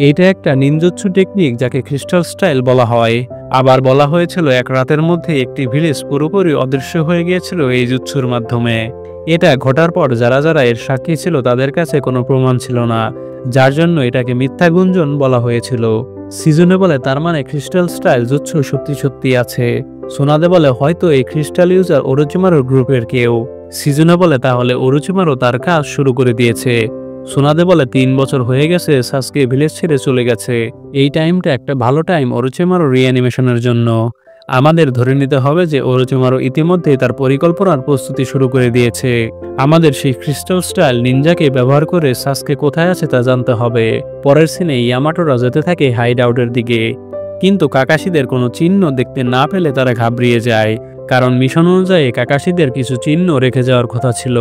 এইটা একটা নিনজুৎসু টেকনিক যাকে ক্রিস্টাল স্টাইল বলা হয়। আবার বলা হয়েছিল এক রাতের মধ্যে একটি ভিলেজ পুরোপুরি অদৃশ্য হয়ে গিয়েছিল এই জুৎসুর মাধ্যমে। এটা ঘটার পর যারা যারা এর সাক্ষী ছিল তাদের কাছে কোনো প্রমাণ ছিল না, যার জন্য এটাকে মিথ্যা গুঞ্জন বলা হয়েছিল। সিজনে বলে তার মানে ক্রিস্টাল স্টাইল জুৎসু সত্যি সত্যি আছে। সোনাদে বলে হয়তো এই ক্রিস্টাল ইউজার ওরোচিমারুর গ্রুপের কেউ। সিজনে বলে তাহলে ওরোচিমারু তার কাজ শুরু করে দিয়েছে। সোনাদে বলে 3 বছর হয়ে গেছে সাসকে ভিলেজ ছেড়ে চলে গেছে। এই টাইমটা একটা ভালো টাইম ওরোচিমারু রিঅ্যানিমেশনের জন্য। আমাদের ধরে নিতে হবে যে ওরোচিমারু ইতিমধ্যেই তার পরিকল্পনার প্রস্তুতি শুরু করে দিয়েছে। আমাদের সেই ক্রিস্টাল স্টাইল নিনজাকে ব্যবহার করে সাসকে কোথায় আছে তা জানতে হবে। পরের সিনে ইয়ামাটোরা যেতে থাকে হাইড আউটের দিকে, কিন্তু কাকাশিদের কোনো চিহ্ন দেখতে না পেলে তারা ঘাবড়িয়ে যায়। কারণ মিশন অনুযায়ী কাকাশিদের কিছু চিহ্ন রেখে যাওয়ার কথা ছিল,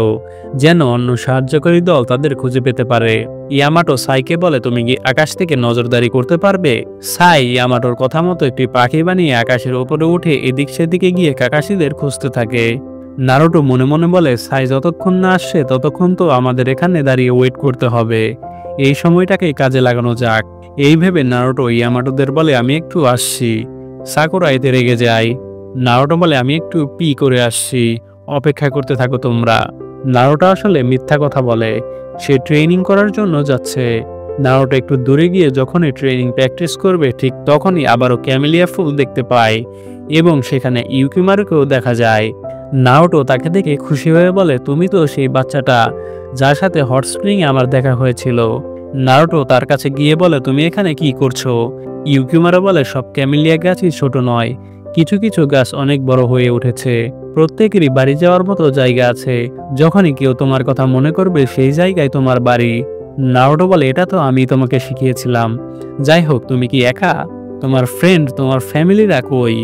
যেন অন্য সাহায্যকারী দল তাদের খুঁজে পেতে পারে। ইয়ামাটো সাইকে বলে তুমি কি আকাশ থেকে নজরদারি করতে পারবে? সাই ইয়ামাটোর কথা মতো একটি পাখি বানিয়ে আকাশের ওপরে উঠে এদিক সেদিকে গিয়ে কাকাশিদের খুঁজতে থাকে। নারুটো মনে মনে বলে সাই যতক্ষণ না আসছে ততক্ষণ তো আমাদের এখানে দাঁড়িয়ে ওয়েট করতে হবে, এই সময়টাকেই কাজে লাগানো যাক। এই ভেবে নারুটো ইয়ামাটোদের বলে আমি একটু আসছি। সাকুরা এতে রেগে যায়। নারুটো বলে আমি একটু পি করে আসছি, অপেক্ষা করতে থাকো তোমরা। নারুটো আসলে মিথ্যা কথা বলে, সে ট্রেনিং করার জন্য যাচ্ছে। নারুটো একটু দূরে গিয়ে যখনই ট্রেনিং প্র্যাকটিস করবে ঠিক তখনই আবারও ক্যামেলিয়া ফুল দেখতে পায় এবং সেখানে ইউকিমারুকেও দেখা যায়। নারুটো তাকে দেখে খুশি হয়ে বলে তুমি তো সেই বাচ্চাটা যার সাথে হট স্প্রিংয়ে আমার দেখা হয়েছিল। নারুটো তার কাছে গিয়ে বলে তুমি এখানে কি করছো? ইউকিমারু বলে সব ক্যামেলিয়া গাছই ছোট নয়, কিছু কিছু গাছ অনেক বড় হয়ে উঠেছে। প্রত্যেকেরই বাড়ি যাওয়ার মতো জায়গা আছে, যখনই কেউ তোমার কথা মনে করবে সেই জায়গায় তোমার বাড়ি। নারুটো বলে এটা তো আমি তোমাকে শিখিয়েছিলাম। যাই হোক তুমি কি একা? তোমার ফ্রেন্ড তোমার ফ্যামিলিরা কই?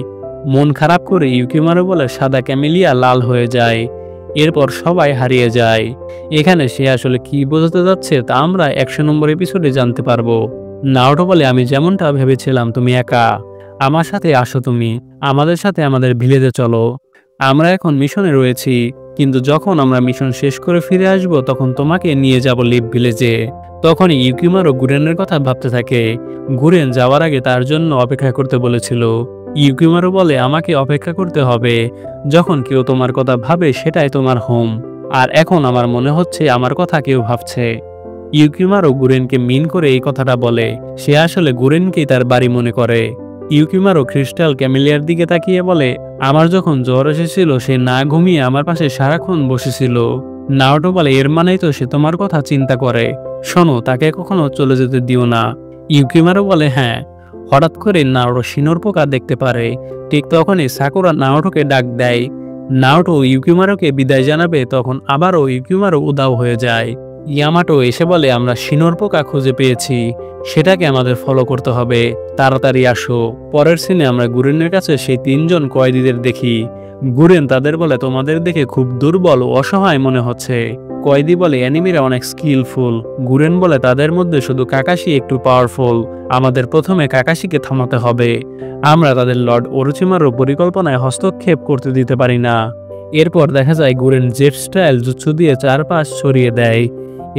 মন খারাপ করে ইউকিমারু বলে সাদা ক্যামেলিয়া লাল হয়ে যায়, এরপর সবাই হারিয়ে যায়। এখানে সে আসলে কি বোঝাতে যাচ্ছে তা আমরা 100 নম্বর এপিসোডে জানতে পারবো। নারুটো বলে আমি যেমনটা ভেবেছিলাম তুমি একা, আমার সাথে আসো, তুমি আমাদের সাথে আমাদের ভিলেজে চলো। আমরা এখন মিশনে রয়েছি, কিন্তু যখন আমরা মিশন শেষ করে ফিরে আসব তখন তোমাকে নিয়ে যাব লিপ ভিলেজে। তখনই ইউকিমারু গুরেনের কথা ভাবতে থাকে। গুরেন যাওয়ার আগে তার জন্য অপেক্ষা করতে বলেছিল। ইউকিমারু বলে আমাকে অপেক্ষা করতে হবে, যখন কেউ তোমার কথা ভাবে সেটাই তোমার হোম। আর এখন আমার মনে হচ্ছে আমার কথা কেউ ভাবছে। ইউকিমারু গুরেনকে মিন করে এই কথাটা বলে, সে আসলে গুরেনকেই তার বাড়ি মনে করে। ইউকিমারু ক্রিস্টাল ক্যামেলিয়ার দিকে তাকিয়ে বলে আমার যখন জ্বর এসেছিল সে না ঘুমিয়ে আমার পাশে সারাক্ষণ বসেছিল। নারুটো বলে এর মানেই তো সে তোমার কথা চিন্তা করে, শোনো তাকে কখনো চলে যেতে দিও না। ইউকিমারু বলে হ্যাঁ। হঠাৎ করে নারুটো শিনোর পোকা দেখতে পারে, ঠিক তখনই সাকুরা নারুটোকে ডাক দেয়। নারুটো ইউকিমারুকে বিদায় জানাবে তখন আবারও ইউকিমারু উধাও হয়ে যায়। ইয়ামাটো এসে বলে আমরা শিনোর পোকা খুঁজে পেয়েছি, সেটাকে আমাদের ফলো করতে হবে, তাড়াতাড়ি আসো। পরের সিনে আমরা গুরেনের কাছে সেই 3 জন কয়েদিদের দেখি। গুরেন তাদের বলে তোমাদের দেখে খুব দুর্বল ও অসহায় মনে হচ্ছে। কয়েদি বলে অ্যানিমিরা অনেক স্কিলফুল। গুরেন বলে তাদের মধ্যে শুধু কাকাশি একটু পাওয়ারফুল, আমাদের প্রথমে কাকাশিকে থামাতে হবে। আমরা তাদের লর্ড ওরোচিমারুর পরিকল্পনায় হস্তক্ষেপ করতে দিতে পারি না। এরপর দেখা যায় গুরেন জেট স্টাইল জুৎসু দিয়ে চারপাশ ছড়িয়ে দেয়,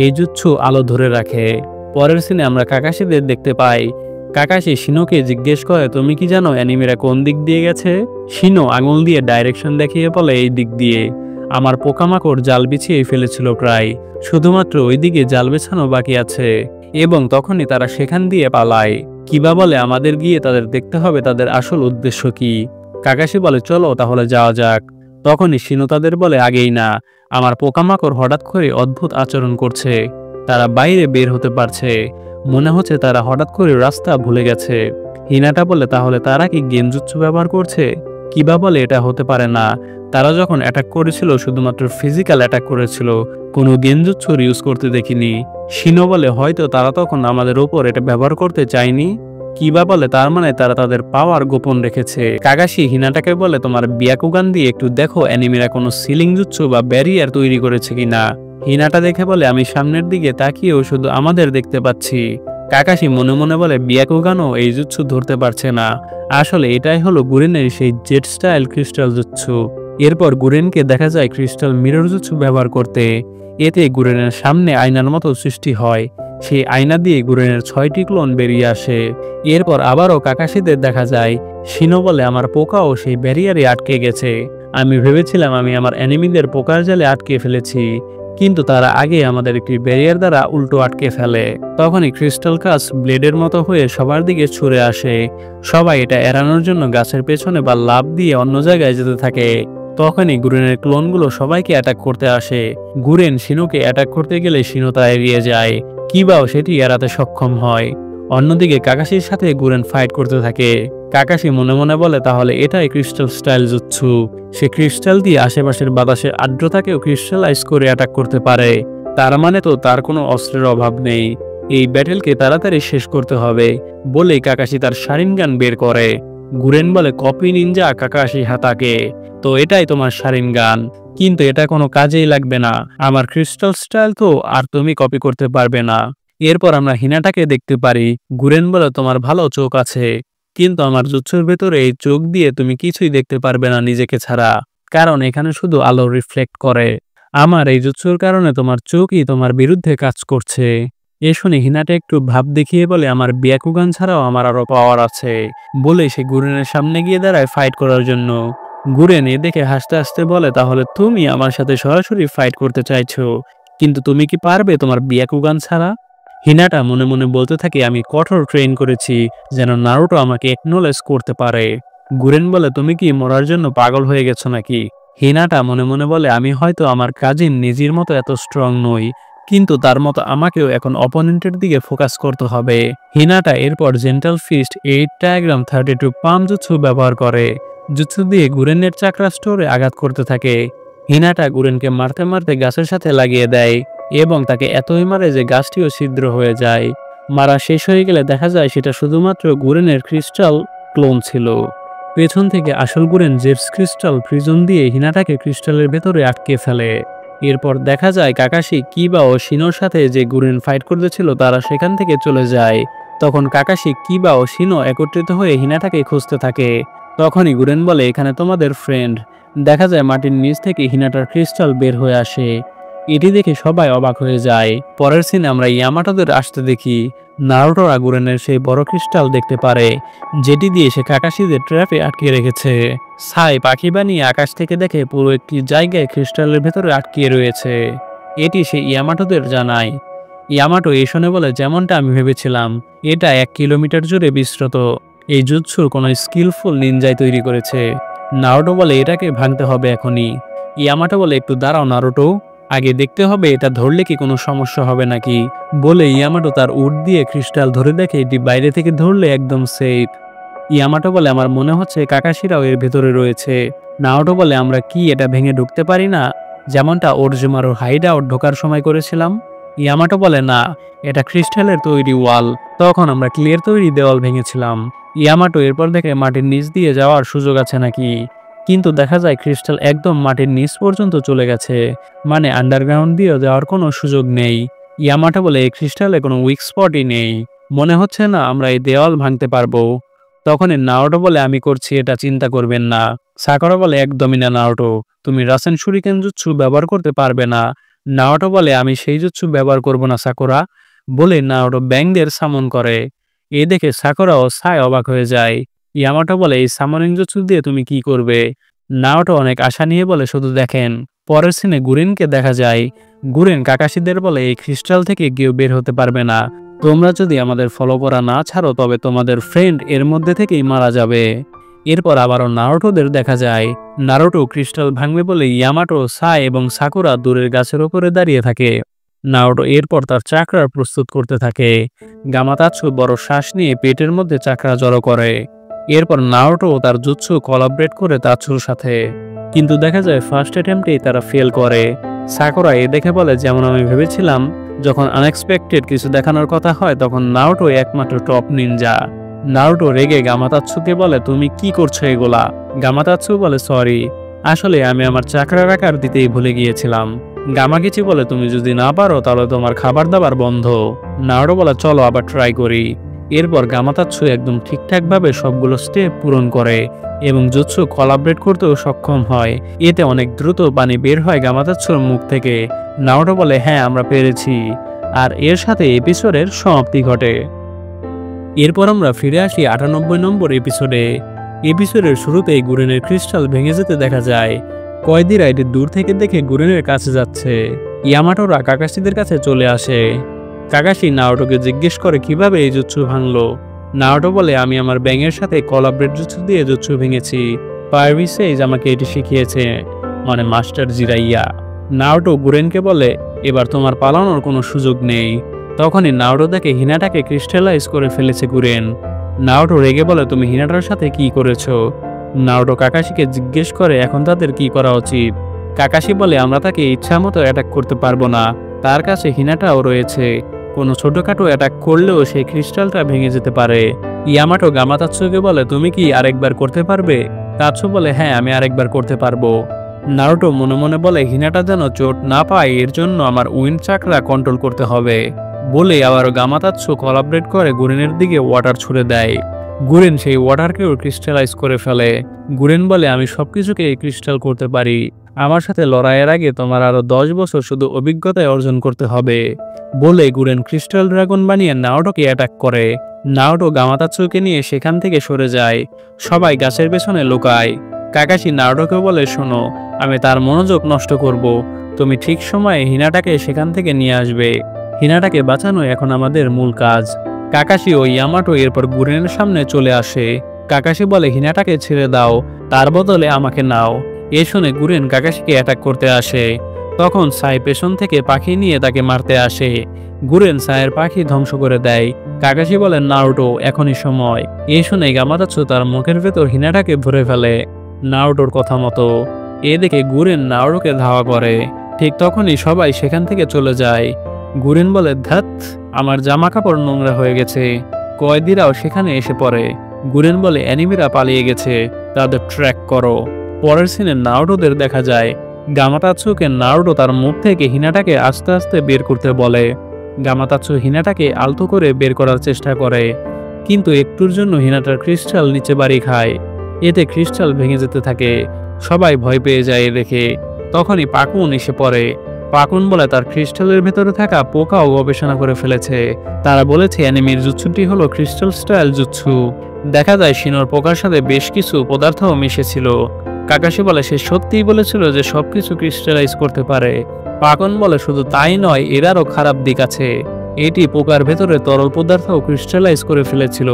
এই জুৎসু আলো ধরে রাখে। পরের সিনে আমরা কাকাশিদের দেখতে পাই। কাকাশি শিনোকে জিজ্ঞেস করে তুমি কি জানো অ্যানিমেরা কোন দিক দিয়ে গেছে? শিনো আঙুল দিয়ে ডাইরেকশন দেখিয়ে বলে এই দিক দিয়ে। আমার পোকামাকড় জাল বিছিয়ে ফেলেছিল প্রায়, শুধুমাত্র ওই দিকে জাল বেছানো বাকি আছে। এবং তখনই তারা সেখান দিয়ে পালায়। কিবা বলে আমাদের গিয়ে তাদের দেখতে হবে তাদের আসল উদ্দেশ্য কি। কাকাশি বলে চলো তাহলে যাওয়া যাক। তখনই শিনো তাদের বলে আগেই না, আমার পোকামাকড় হঠাৎ করে অদ্ভুত আচরণ করছে, তারা বাইরে বের হতে পারছে, মনে হচ্ছে তারা হঠাৎ করে রাস্তা ভুলে গেছে। হিনাটা বলে, তাহলে তারা কি গেনজুৎসু ব্যবহার করছে? কিবা বলে এটা হতে পারে না, তারা যখন অ্যাটাক করেছিল শুধুমাত্র ফিজিক্যাল অ্যাটাক করেছিল, কোনো গেনজুৎসুর ইউজ করতে দেখিনি। শিনো বলে, হয়তো তারা তখন আমাদের ওপর এটা ব্যবহার করতে চায়নি। কিবা বলে, তার মানে তারা তাদের পাওয়ার গোপন রেখেছে। কাগাশি হিনাটাকে বলে, তোমার বিয়াকুগান দিয়ে একটু দেখো অ্যানিমিরা কোনো সিলিং জুৎসু বা ব্যারিয়ার তৈরি করেছে কিনা। হিনাটা দেখে বলে, আমি সামনের দিকে তাকিয়েও শুধু আমাদের দেখতে পাচ্ছি। কাকাশি মনে মনে বলে, বিয়াকুগানও এই জুৎসু ধরতে পারছে না। আসলে এটাই হলো গুরেনের সেই জেট স্টাইল ক্রিস্টাল জুৎসু। এরপর গুরেনকে দেখা যায় ক্রিস্টাল মিরর জুৎসু ব্যবহার করতে। এতে গুরেনের সামনে আয়নার মতো সৃষ্টি হয়, সেই আয়না দিয়ে গুরেনের 6টি ক্লোন বেরিয়ে আসে। এরপর আবারও কাকাশিদের দেখা যায়। শিনো বলে, আমার পোকাও সেই ব্যারিয়ারে আটকে গেছে। আমি ভেবেছিলাম আমি আমার এনিমিদের পোকার জালে আটকে ফেলেছি, কিন্তু তারা আগে আমাদের একটি ব্যারিয়ার দ্বারা উল্টো আটকে ফেলে। তখনই ক্রিস্টাল কাস ব্লেডের মতো হয়ে সবার দিকে ছুঁড়ে আসে। সবাই এটা এড়ানোর জন্য গাছের পেছনে বা লাফ দিয়ে অন্য জায়গায় যেতে থাকে। তখনই গুরেনের ক্লোনগুলো সবাইকে অ্যাটাক করতে আসে। গুরেন শিনোকে অ্যাটাক করতে গেলে শিনো তা এড়িয়ে যায়, কিবাও সেটি এড়াতে সক্ষম হয়। অন্যদিকে কাকাশির সাথে গুরেন ফাইট করতে থাকে। কাকাশি মনে মনে বলে, তাহলে এটাই ক্রিস্টাল স্টাইল জুৎসু। সে ক্রিস্টাল দিয়ে আশেপাশের বাতাসের আর্দ্রতাকেও ক্রিস্টালাইজ করে অ্যাটাক করতে পারে। তার মানে তো তার কোনো অস্ত্রের অভাব নেই। এই ব্যাটেলকে তাড়াতাড়ি শেষ করতে হবে বলেই কাকাশি তার শারিনগান বের করে। গুরেন বলে, কপি নিনজা কাকাশি হাতাকে, তো এটাই তোমার শারিনগান, কিন্তু এটা কোনো কাজেই লাগবে না। আমার ক্রিস্টাল স্টাইল তো আর তুমি কপি করতে পারবে না। এরপর আমরা হিনাটাকে দেখতে পারি। গুরেন বলে, তোমার ভালো চোখ আছে, কিন্তু আমার জুৎসুর ভেতরে এই চোখ দিয়ে তুমি কিছুই দেখতে পারবে না নিজেকে ছাড়া, কারণ এখানে শুধু আলো রিফ্লেক্ট করে। আমার এই জুৎসুর কারণে তোমার চোখই তোমার বিরুদ্ধে কাজ করছে। এ শুনে হিনাটা একটু ভাব দেখিয়ে বলে, আমার বিয়াকুগান ছাড়াও আমার আরো পাওয়ার আছে বলে সে গুরেনের সামনে গিয়ে দাঁড়ায় ফাইট করার জন্য। গুরেন এ দেখে হাসতে হাসতে বলে, তাহলে তুমি আমার সাথে সরাসরি ফাইট করতে চাইছো, কিন্তু তুমি কি পারবে তোমার বিয়াকুগান ছাড়া? হিনাটা মনে মনে বলতে থাকে, আমি কঠোর ট্রেন করেছি যেন নারুটো আমাকে একনোলেজ করতে পারে। গুরেন বলে, তুমি কি মরার জন্য পাগল হয়ে গেছো নাকি? হিনাটা মনে মনে বলে, আমি হয়তো আমার কাজিন নিজের মতো এত স্ট্রং নই, কিন্তু তার মতো আমাকেও এখন অপোনেন্টের দিকে ফোকাস করতে হবে। হিনাটা এরপর জেন্টাল ফিস্ট 8 ডায়াগ্রাম 32 পাম জুৎসু ব্যবহার করে। জুৎসু দিয়ে গুরেনের চাকরা স্টোরে আঘাত করতে থাকে। হিনাটা গুরেনকে মারতে মারতে গাছের সাথে লাগিয়ে দেয় এবং তাকে এতই মারে যে গাছটিও ছিদ্র হয়ে যায়। মারা শেষ হয়ে গেলে দেখা যায় সেটা শুধুমাত্র গুরেনের ক্রিস্টাল ক্লোন ছিল। পেছন থেকে আসল গুরেন জেটস ক্রিস্টাল প্রিজন দিয়ে হিনাটাকে ক্রিস্টালের ভেতরে আটকে ফেলে। এরপর দেখা যায় কাকাশি, কিবা ও শিনোর সাথে যে গুরেন ফাইট করতেছিল তারা সেখান থেকে চলে যায়। তখন কাকাশি, কিবা ও শিনো একত্রিত হয়ে হিনাটাকে খুঁজতে থাকে। তখনই গুরেন বলে, এখানে তোমাদের ফ্রেন্ড। দেখা যায় মাটির নিচ থেকে হিনাটার ক্রিস্টাল বের হয়ে আসে। এটি দেখে সবাই অবাক হয়ে যায়। পরের সিনে আমরা ইয়ামাটোদের আসতে দেখি। নারুটোরা গুরেনের সেই বড় ক্রিস্টাল দেখতে পারে, যেটি দিয়ে সে কাকাশিদের ট্র্যাপে আটকে রেখেছে। সাই পাখি বানিয়ে আকাশ থেকে দেখে পুরো একটি জায়গায় ক্রিস্টালের ভেতরে আটকে রয়েছে। এটি সে ইয়ামাটোদের জানায়। ইয়ামাটো এই শুনে বলে, যেমনটা আমি ভেবেছিলাম, এটা 1 কিলোমিটার জুড়ে বিস্তৃত। এই জুৎসুর কোনো স্কিলফুল নিনজাই তৈরি করেছে। নারুটো বলে, এটাকে ভাঙতে হবে এখনই। ইয়ামাটো বলে, একটু দাঁড়াও নারুটো, আগে দেখতে হবে এটা ধরলে কি কোনো সমস্যা হবে নাকি। বলে ইয়ামাটো তার উড দিয়ে ক্রিস্টাল ধরে দেখে এটি বাইরে থেকে ধরলে একদম সেফ। ইয়ামাটো বলে, আমার মনে হচ্ছে কাকাশিরাও এর ভেতরে রয়েছে। নারুটো বলে, আমরা কি এটা ভেঙে ঢুকতে পারি না, যেমনটা ওরজুমারুর হাইড আউট ঢোকার সময় করেছিলাম? ইয়ামাটো বলে, না, এটা ক্রিস্টালের তৈরি ওয়াল, তখন আমরা ক্লিয়ার তৈরি দেওয়াল ভেঙেছিলাম। ইয়ামাটো এরপর দেখে মাটির নিচ দিয়ে যাওয়ার সুযোগ আছে নাকি, কিন্তু দেখা যায় ক্রিস্টাল একদম মাটির নিচ পর্যন্ত চলে গেছে, মানে আন্ডারগ্রাউন্ড দিয়েও যাওয়ার কোনো সুযোগ নেই। ইয়ামাটো বলে, এই ক্রিস্টালে কোনো উইক স্পটই নেই, মনে হচ্ছে না আমরা এই দেওয়াল ভাঙতে পারবো। তখনই নারুটো বলে, আমি করছি, এটা চিন্তা করবেন না। সাকুরা বলে, একদমই না নারুটো, তুমি রাসেন শুরিকেন জুৎসু ব্যবহার করতে পারবে না। নারুটো বলে, আমি সেই জুৎসু ব্যবহার করব না সাকুরা। বলে নারুটো ব্যাংদের সামন করে। এ দেখে সাকুরা ও সাই অবাক হয়ে যায়। ইয়ামাটো বলে, এই সামনিং জুৎসু দিয়ে তুমি কি করবে? নারুটো অনেক আশা নিয়ে বলে, শুধু দেখেন। পরের সিনে গুরেনকে দেখা যায়। গুরেন কাকাশিদের বলে, এই ক্রিস্টাল থেকে কেউ বের হতে পারবে না, তোমরা যদি আমাদের ফলো করা না ছাড়ো তবে তোমাদের ফ্রেন্ড এর মধ্যে থেকেই মারা যাবে। এরপর আবারও নারুটোদের দেখা যায়। নারুটো ক্রিস্টাল ভাঙবে বলে ইয়ামাটো, সাই এবং সাকুরা দূরের গাছের ওপরে দাঁড়িয়ে থাকে। নারুটো এরপর তার চাকরা প্রস্তুত করতে থাকে। গামাতাৎসু বড় শ্বাস নিয়ে পেটের মধ্যে চাকরা জড়ো করে। এরপর নারুটো তার জুৎসু কোলাবরেট করে তাৎসুর সাথে, কিন্তু দেখা যায় ফার্স্ট অ্যাটেম্পটেই তারা ফেল করে। সাকুরা এ দেখে বলে, যেমন আমি ভেবেছিলাম, যখন আনএক্সপেক্টেড কিছু দেখানোর কথা হয় তখন নারুটো একমাত্র টপ নিনজা। নারুটো রেগে গামাতাৎসুকে বলে, তুমি কি করছো এগুলা? গামাতাৎসু বলে, সরি, আসলে আমি আমার চাকরার আকার দিতেই ভুলে গিয়েছিলাম। গামাগিচি বলে, তুমি যদি না পারো তাহলে তোমার খাবার দাবার বন্ধ। নারুটো বলে, চলো আবার ট্রাই করি। এরপর গামাতাৎসু একদম ঠিকঠাকভাবে সবগুলো স্টেপ পূরণ করে এবং জুৎসু কোলাবরেট করতেও সক্ষম হয়। এতে অনেক দ্রুত পানি বের হয় গামাতাৎসুর মুখ থেকে। নারুটো বলে, হ্যাঁ আমরা পেরেছি। আর এর সাথে এপিসোডের সমাপ্তি ঘটে। এরপর আমরা ফিরে আসি ৯৮ নম্বর এপিসোডে। এপিসোডের শুরুতেই গুরেনের ক্রিস্টাল ভেঙে যেতে দেখা যায়। কয়েদিরা এটি দূর থেকে দেখে গুরেনের কাছে যাচ্ছে। ইয়ামাটোরা কাকাশিদের কাছে চলে আসে। কাকাশি নারুটোকে জিজ্ঞেস করে কিভাবে এই জুৎসু ভাঙলো। নারুটো বলে, আমি আমার ব্যাঙের সাথে কোলাবরেট জুৎসু দিয়ে জুৎসু ভেঙেছি। পারভিসেজ আমাকে এটি শিখিয়েছে, মানে মাস্টার জিরাইয়া। নারুটো গুরেনকে বলে, এবার তোমার পালানোর কোনো সুযোগ নেই। তখনই নারুটো দেখে হিনাটাকে ক্রিস্টালাইজ করে ফেলেছে গুরেন। নারুটো রেগে বলে, তুমি হিনাটার সাথে কি করেছো? নারুটো কাকাশিকে জিজ্ঞেস করে এখন তাদের কি করা উচিত। কাকাশি বলে, আমরা তাকে ইচ্ছামতো অ্যাটাক করতে পারবো না, তার কাছে হিনাটাও রয়েছে। কোনো ছোটখাটো অ্যাটাক করলেও সেই ক্রিস্টালটা ভেঙে যেতে পারে। ইয়ামাটো গামাতাৎসুকে বলে, তুমি কি আরেকবার করতে পারবে? তাৎসু বলে, হ্যাঁ আমি আরেকবার করতে পারবো। নারুটো মনে মনে বলে, হিনাটা যেন চোট না পায় এর জন্য আমার উইন্ড চাকরা কন্ট্রোল করতে হবে। বলে আবারও গামাতাৎসু কোলাবরেট করে গুরেনের দিকে ওয়াটার ছুড়ে দেয়। গুরেন সেই ওয়াটারকেও ক্রিস্টালাইজ করে ফেলে। গুরেন বলে, আমি সবকিছুকে ক্রিস্টাল করতে পারি। আমার সাথে লড়াইয়ের আগে তোমার আরো 10 বছর শুধু অভিজ্ঞতায় অর্জন করতে হবে। বলে গুরেন ক্রিস্টাল ড্রাগন বানিয়ে নারুটোকে অ্যাটাক করে। নারুটো গামাতাৎসুকে নিয়ে সেখান থেকে সরে যায়। সবাই গাছের পেছনে লুকায়। কাকাশি নারুটোকে বলে, শোনো, আমি তার মনোযোগ নষ্ট করব। তুমি ঠিক সময়ে হিনাটাকে সেখান থেকে নিয়ে আসবে। হিনাটাকে বাঁচানো এখন আমাদের মূল কাজ। কাকাশি ও ইয়ামাটো এরপর গুরেনের সামনে চলে আসে। কাকাশি বলে, হিনাটাকে ছেড়ে দাও, তার বদলে আমাকে নাও। এ শুনে গুরেন কাকাশিকে অ্যাটাক করতে আসে। তখন সাই পেছন থেকে পাখি নিয়ে তাকে মারতে আসে। গুরেন সাইয়ের পাখি ধ্বংস করে দেয়। কাকাশি বলে, নারুটো এখনই সময়। এ শুনে গামাতাৎসু তার মুখের ভেতর হিনাটাকে ভরে ফেলে নারুটোর কথা মতো। এ দেখে গুরেন নারুটোকে ধাওয়া করে। ঠিক তখনই সবাই সেখান থেকে চলে যায়। গুরেন বলে, ধ্যাৎ, আমার জামা কাপড় নোংরা হয়ে গেছে। কয়েদিরাও সেখানে এসে পড়ে। গুরেন বলে, অ্যানিমিরা পালিয়ে গেছে, তাদের ট্র্যাক করো। পরের সিনে নারুটোদের দেখা যায়। গামাতাৎসুকে নারুটো তার মুখ থেকে হিনাটাকে আস্তে আস্তে বের করতে বলে। গামাতাৎসু হিনাটাকে আলতো করে বের করার চেষ্টা করে, কিন্তু একটুর জন্য হিনাটার ক্রিস্টাল নিচে বাড়ি খায়। এতে ক্রিস্টাল ভেঙে যেতে থাকে। সবাই ভয় পেয়ে যায় দেখে। তখনই পাকুন এসে পড়ে। পাকুন বলে, তার ক্রিস্টালের ভেতরে থাকা পোকাও গবেষণা করে ফেলেছে। তারা বলেছে অ্যানিমির জুৎসুটি হলো ক্রিস্টাল স্টাইল জুৎসু। দেখা যায় শিনোর পোকার সাথে বেশ কিছু পদার্থও মিশেছিল। কাকাশি বলে, সে সত্যিই বলেছিল যে সবকিছু ক্রিস্টালাইজ করতে পারে। পাকুন বলে, শুধু তাই নয়, এরারও খারাপ দিক আছে। এটি পোকার ভেতরে তরল পদার্থও ক্রিস্টালাইজ করে ফেলেছিল।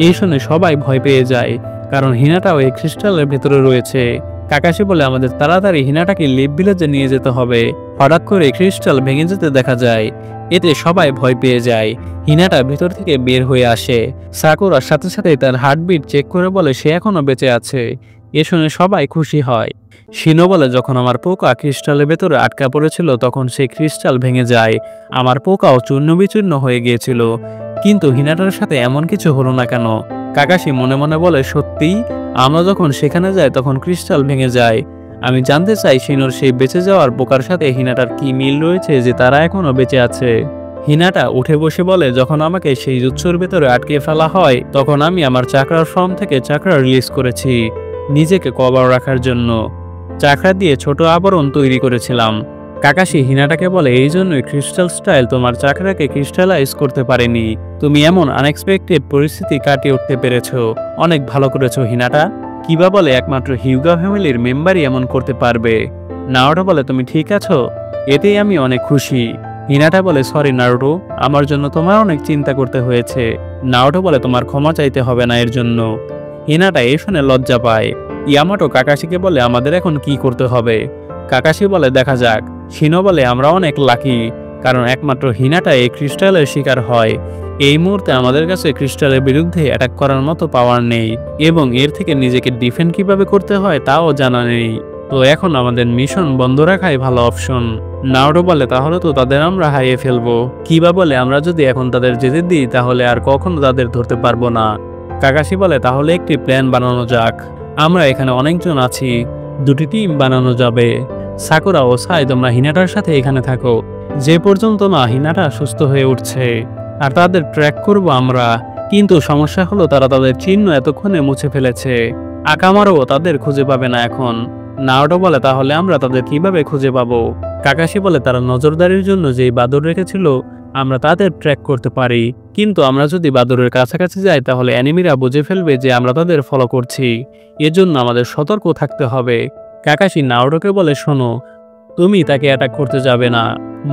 এই শুনে সবাই ভয় পেয়ে যায়, কারণ হিনাটাও এই ক্রিস্টালের ভেতরে রয়েছে। কাকাশি বলে, আমাদের তাড়াতাড়ি হিনাটাকে লিভ ভিলেজে নিয়ে যেতে হবে। হঠাৎ করে ক্রিস্টাল ভেঙে যেতে দেখা যায়। এতে সবাই ভয় পেয়ে যায়। হিনাটা ভেতর থেকে বের হয়ে আসে। সাকুরার সাথে সাথে তার হার্টবিট চেক করে বলে সে এখনো বেঁচে আছে। এ শুনে সবাই খুশি হয়। শিনো বলে, যখন আমার পোকা ক্রিস্টালের ভেতরে আটকা পড়েছিল তখন সেই ক্রিস্টাল ভেঙে যায়। আমার পোকাও চূর্ণ বিচূর্ণ হয়ে গিয়েছিল, কিন্তু হিনাটার সাথে এমন কিছু হলো না কেন? কাকাশি মনে মনে বলে, সত্যি, আমরা যখন সেখানে যাই তখন ক্রিস্টাল ভেঙে যায়। আমি জানতে চাই শিনোর সেই বেঁচে যাওয়ার পোকার সাথে হিনাটার কি মিল রয়েছে যে তারা এখনো বেঁচে আছে। হিনাটা উঠে বসে বলে, যখন আমাকে সেই জুৎসুর ভেতরে আটকে ফেলা হয় তখন আমি আমার চাকরার ফর্ম থেকে চাকরা রিলিজ করেছি, নিজেকে কভার রাখার জন্য। চাকরা দিয়ে ছোট আবরণ তৈরি করেছিলাম। কাকাশি হিনাটাকে বলে, এই জন্যই ক্রিস্টাল স্টাইল তোমার চাকরাকে ক্রিস্টালাইজ করতে পারেনি। তুমি এমন আনএক্সপেক্টেড পরিস্থিতি কাটিয়ে উঠতে পেরেছো, অনেক ভালো করেছো হিনাটা। কিবা বলে, একমাত্র হিউগা ফ্যামিলির মেম্বারই এমন করতে পারবে। নারুটো বলে, তুমি ঠিক আছো? এতেই আমি অনেক খুশি। হিনাটা বলে, সরি নারুটো, আমার জন্য তোমার অনেক চিন্তা করতে হয়েছে। নারুটো বলে, তোমার ক্ষমা চাইতে হবে না এর জন্য। হিনাটা এই শুনে লজ্জা পায়। ইয়ামাটো কাকাশিকে বলে আমাদের এখন কি করতে হবে। কাকাশি বলে দেখা যাক। শিনো বলে আমরা অনেক লাকি, কারণ একমাত্র হিনাটা এই ক্রিস্টালের শিকার হয়। এই মুহূর্তে আমাদের কাছে ক্রিস্টালের বিরুদ্ধে অ্যাটাক করার মতো পাওয়ার নেই, এবং এর থেকে নিজেকে ডিফেন্ড কিভাবে করতে হয় তাও জানা নেই। তো এখন আমাদের মিশন বন্ধ রাখাই ভালো অপশন। নারুটো বলে তাহলে তো তাদের আমরা হারিয়ে ফেলবো। কিবা বলে আমরা যদি এখন তাদের যেতে দিই তাহলে আর কখনো তাদের ধরতে পারবো না। কাকাশি বলে তাহলে একটি প্ল্যান বানানো যাক। আমরা এখানে অনেকজন আছি, দুটি টিম বানানো যাবে। সাকুরা ও সাই তোমরা হিনাটার সাথে এখানে থাকো, যে পর্যন্ত না হিনাটা সুস্থ হয়ে উঠছে, আর তাদের ট্র্যাক করব আমরা। কিন্তু সমস্যা হলো তারা তাদের চিহ্ন এতক্ষণে মুছে ফেলেছে। আকামারও তাদের খুঁজে পাবে না এখন। নারুটো বলে তাহলে আমরা তাদের কিভাবে খুঁজে পাবো। কাকাশি বলে তারা নজরদারির জন্য যেই বাদর রেখেছিল আমরা তাদের ট্র্যাক করতে পারি, কিন্তু আমরা যদি বাদরের কাছাকাছি যাই তাহলে অ্যানিমিরা বুঝে ফেলবে যে আমরা তাদের ফলো করছি। এজন্য আমাদের সতর্ক থাকতে হবে। কাকাশি নারুটোকে বলে শোনো, তুমি তাকে অ্যাটাক করতে যাবে না।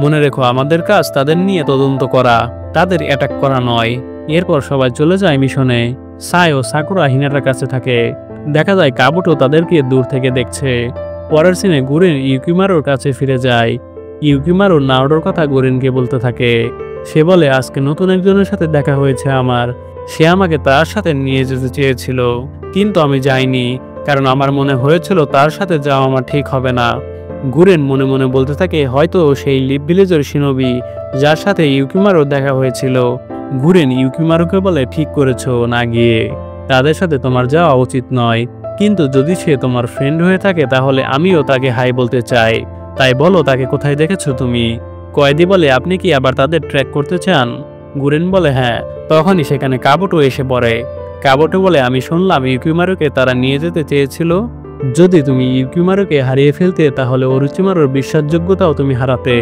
মনে রেখো আমাদের কাজ তাদের নিয়ে তদন্ত করা, তাদের অ্যাটাক করা নয়। এরপর সবাই চলে যায় মিশনে। সাই ও সাকুরা হিনাটার কাছে থাকে। দেখা যায় কাবুটো তাদেরকে দূর থেকে দেখছে। পরের সিনে গুরিন ইউকিমারোর কাছে ফিরে যায়। ইউকিমারো নারুটোর কথা গুরিনকে বলতে থাকে। সে বলে আজকে নতুন একজনের সাথে দেখা হয়েছে আমার। সে আমাকে তার সাথে নিয়ে যেতে চেয়েছিল, কিন্তু আমি যাইনি, কারণ আমার মনে হয়েছিল তার সাথে যাওয়া আমার ঠিক হবে না। গুরেন মনে মনে বলতে থাকে হয়তো সেই লিপ ভিলেজের শিনোবি যার সাথে ইউকিমারো দেখা হয়েছিল। গুরেন ইউকিমারোকে বলে ঠিক করেছো না গিয়ে, তাদের সাথে তোমার যাওয়া উচিত নয়, কিন্তু যদি সে তোমার ফ্রেন্ড হয়ে থাকে তাহলে আমিও তাকে হাই বলতে চাই। তাই বলো তাকে কোথায় দেখেছো তুমি। কয়েদি বলে আপনি কি আবার তাদের ট্র্যাক করতে চান। গুরেন বলে হ্যাঁ। তখনই সেখানে কাবুটো এসে পড়ে। কাবুটো বলে আমি শুনলাম ইউকিমারোকে তারা নিয়ে যেতে চেয়েছিল। যদি তুমি ইউকিমারোকে হারিয়ে ফেলতে তাহলে অরুচিমারোর বিশ্বাসযোগ্যতাও তুমি হারাতে।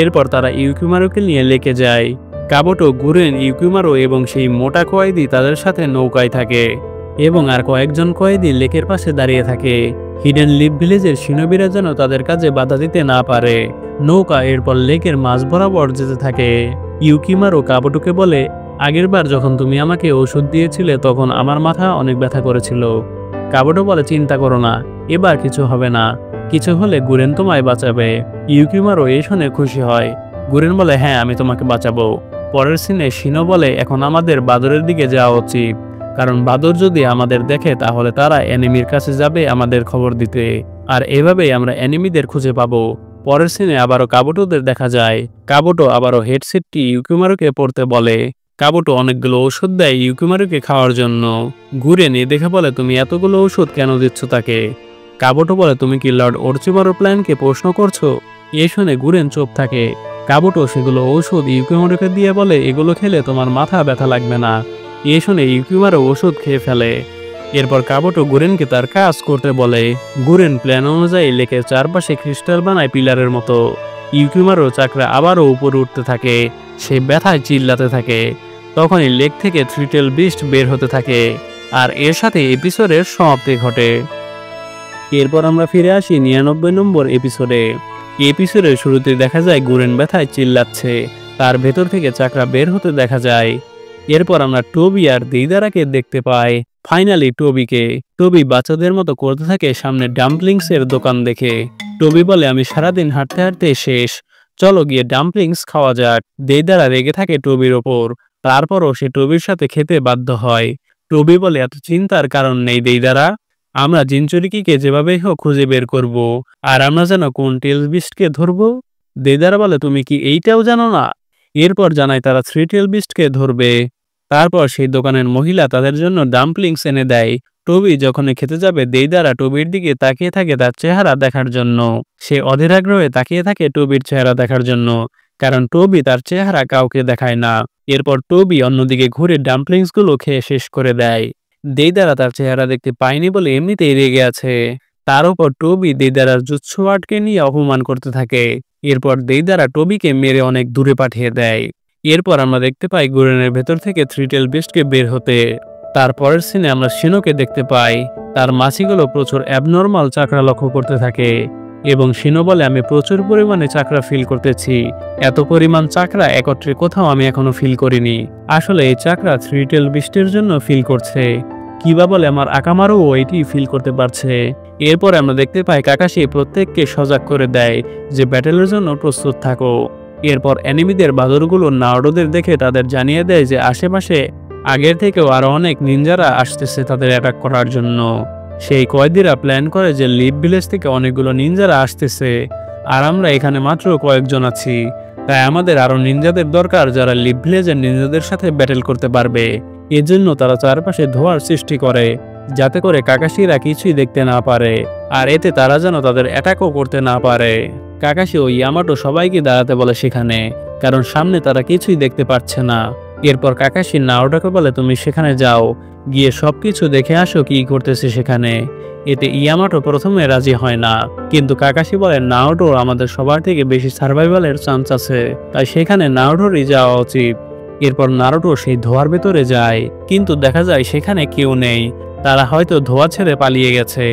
এরপর তারা ইউকিমারোকে নিয়ে লেকে যায়। কাবুটো, গুরেন, ইউকিমারো এবং সেই মোটা কয়েদি তাদের সাথে নৌকায় থাকে, এবং আর কয়েকজন কয়েদি লেকের পাশে দাঁড়িয়ে থাকে। হিডেন লিপ ভিলেজের শিনোবিরা যেন তাদের কাজে বাধা দিতে না পারে। নৌকা এরপর লেকের মাঝ বরাবর যেতে থাকে। ইউকিমারো কাবুটোকে বলে আগেরবার যখন তুমি আমাকে ওষুধ দিয়েছিলে তখন আমার মাথা অনেক ব্যথা করেছিল। কাবুটো বলে চিন্তা করো না, এবার কিছু হবে না, কিছু হলে গুরেন তোমায় বাঁচাবে। ইউকিমারো এই শুনে খুশি হয়। গুরেন বলে হ্যাঁ আমি তোমাকে বাঁচাবো। পরের সিনে শিনো বলে এখন আমাদের বাদরের দিকে যাওয়া উচিত, কারণ বাদর যদি আমাদের দেখে তাহলে তারা এনিমির কাছে যাবে আমাদের খবর দিতে, আর এভাবেই আমরা এনিমিদের খুঁজে পাবো। পরের সিনে আবারও কাবুটোদের দেখা যায়। কাবুটো আবারও হেডসেটটি ইউকিমারোকে পড়তে বলে। কাবুটো অনেকগুলো ওষুধ দেয় ইউকিমারোকে খাওয়ার জন্য। গুরেন দেখে বলে তুমি এতগুলো ওষুধ কেন দিচ্ছ তাকে। কাবুটো বলে তুমি কি লর্ড অরচিমারোর প্ল্যানকে প্রশ্ন করছো। এ শুনে গুরেন চুপ থাকে। কাবুটো সেগুলো ঔষধ ইউকিমারোকে দিয়ে বলে এগুলো খেলে তোমার মাথা ব্যথা লাগবে না। এ শুনে ইউকিমারো ওষুধ খেয়ে ফেলে। এরপর কাবুটো গুরেনকে তার কাজ করতে বলে। গুরেন প্ল্যান অনুযায়ী লেকের চারপাশে ক্রিস্টাল বানায় পিলারের মতো। ইউকিমারো চাকরা আবারও উপরে উঠতে থাকে। সে ব্যথায় চিল্লাতে থাকে। তখনই লেক থেকে থ্রিটেল বিস্ট বের হতে থাকে, আর এর সাথে এপিসোডের সমাপ্তি ঘটে। এরপর আমরা ফিরে আসি 99 নম্বর এপিসোডে। এপিসোডের শুরুতে দেখা যায় গুরেন ব্যথায় চিল্লাচ্ছে, তার ভেতর থেকে চাকরা বের হতে দেখা যায়। এরপর আমরা টোবি আর দেইদারাকে দেখতে পাই। ফাইনালি টোবি বাচ্চাদের মতো করতে থাকে সামনে ডাম্পলিংসের দোকান দেখে। টোবি বলে আমি সারাদিন হাঁটতে হাঁটতে শেষ, চলো গিয়ে ডাম্পলিংস খাওয়া যাক। দেইদারা রেগে থাকে টোবির ওপর, তারপরও সে টোবির সাথে খেতে বাধ্য হয়। টোবি বলে এত চিন্তার কারণ নেই দেইদারা, আমরা জিনচুরিকিকে যেভাবেই হোক খুঁজে বের করব, আর আমরা যেন কোন টেল বিস্টকে ধরবো। দেইদারা বলে তুমি কি এইটাও জানো না। এরপর জানায় তারা থ্রি টেল বিস্টকে ধরবে। তারপর সেই দোকানের মহিলা তাদের জন্য ডাম্পলিংস এনে দেয়। টোবি যখন খেতে যাবে দেইদারা টোবির দিকে তাকিয়ে থাকে তার চেহারা দেখার জন্য। সে অধীর আগ্রহে তাকিয়ে থাকে টোবির চেহারা দেখার জন্য, কারণ টোবি তার চেহারা কাউকে দেখায় না। এরপর টোবি অন্যদিকে ঘুরে ডাম্পলিংসগুলো খেয়ে শেষ করে দেয়। দেইদারা তার চেহারা দেখতে পায়নি বলে এমনিতেই রেগে আছে। তার উপর টোবি দেইদারার জুৎসু আর্টকে নিয়ে অপমান করতে থাকে। এরপর দেইদারা টোবিকে মেরে অনেক দূরে পাঠিয়ে দেয়। এরপর আমরা দেখতে পাই গুরেনের ভেতর থেকে থ্রি টেল বিস্টকে বের হতে। তারপরের সিনে আমরা শিনোকে দেখতে পাই। তার মাছিগুলো প্রচুর অ্যাবনর্মাল চাকরা লক্ষ্য করতে থাকে, এবং শিনো বলে আমি প্রচুর পরিমাণে চাকরা ফিল করতেছি। এত পরিমাণ চাকরা একত্রে কোথাও আমি এখনো ফিল করিনি। আসলে এই চাকরা থ্রি টেল বিস্টের জন্য ফিল করছে। কিবা বলে আমার আকামারও এটি ফিল করতে পারছে। এরপর আমরা দেখতে পাই কাকাশি প্রত্যেককে সজাগ করে দেয় যে ব্যাটেলের জন্য প্রস্তুত থাকো। এরপর অ্যানিমিদের বাদরগুলো নারুটোদের দেখে তাদের জানিয়ে দেয় যে আশেপাশে আগের থেকেও আরো অনেক নিনজারা আসতেছে তাদের অ্যাটাক করার জন্য। সেই কয়েদিরা প্ল্যান করে যে লিভ ভিলেজ থেকে অনেকগুলো নিনজারা আসতেছে, আর আমরা এখানে মাত্র কয়েকজন আছি, তাই আমাদের আরো নিনজাদের দরকার যারা লিভ ভিলেজের নিনজাদের সাথে ব্যাটেল করতে পারবে। এজন্য তারা চারপাশে ধোঁয়ার সৃষ্টি করে যাতে করে কাকাশিরা কিছুই দেখতে না পারে, আর এতে তারা যেন তাদের অ্যাটাকও করতে না পারে। কাকাশি ও ইয়ামাটো সবাইকে দাঁড়াতে বলে সেখানে, কারণ সামনে তারা কিছুই দেখতে পাচ্ছে না। এরপর কাকাশি নারুটোকে বলে তুমি সেখানে যাও, গিয়ে সবকিছু দেখে আসো কি করতেছে সেখানে। এতে ইয়ামাটো প্রথমে রাজি হয় না, কিন্তু কাকাশি বলে নারুটো আমাদের সবার থেকে বেশি সার্ভাইভালের চান্স আছে, তাই সেখানে নারুটোরই যাওয়া উচিত। এরপর নারুটো সেই ধোঁয়ার ভেতরে যায়, কিন্তু দেখা যায় সেখানে কেউ নেই, তারা হয়তো ধোঁয়া ছেড়ে পালিয়ে গেছে।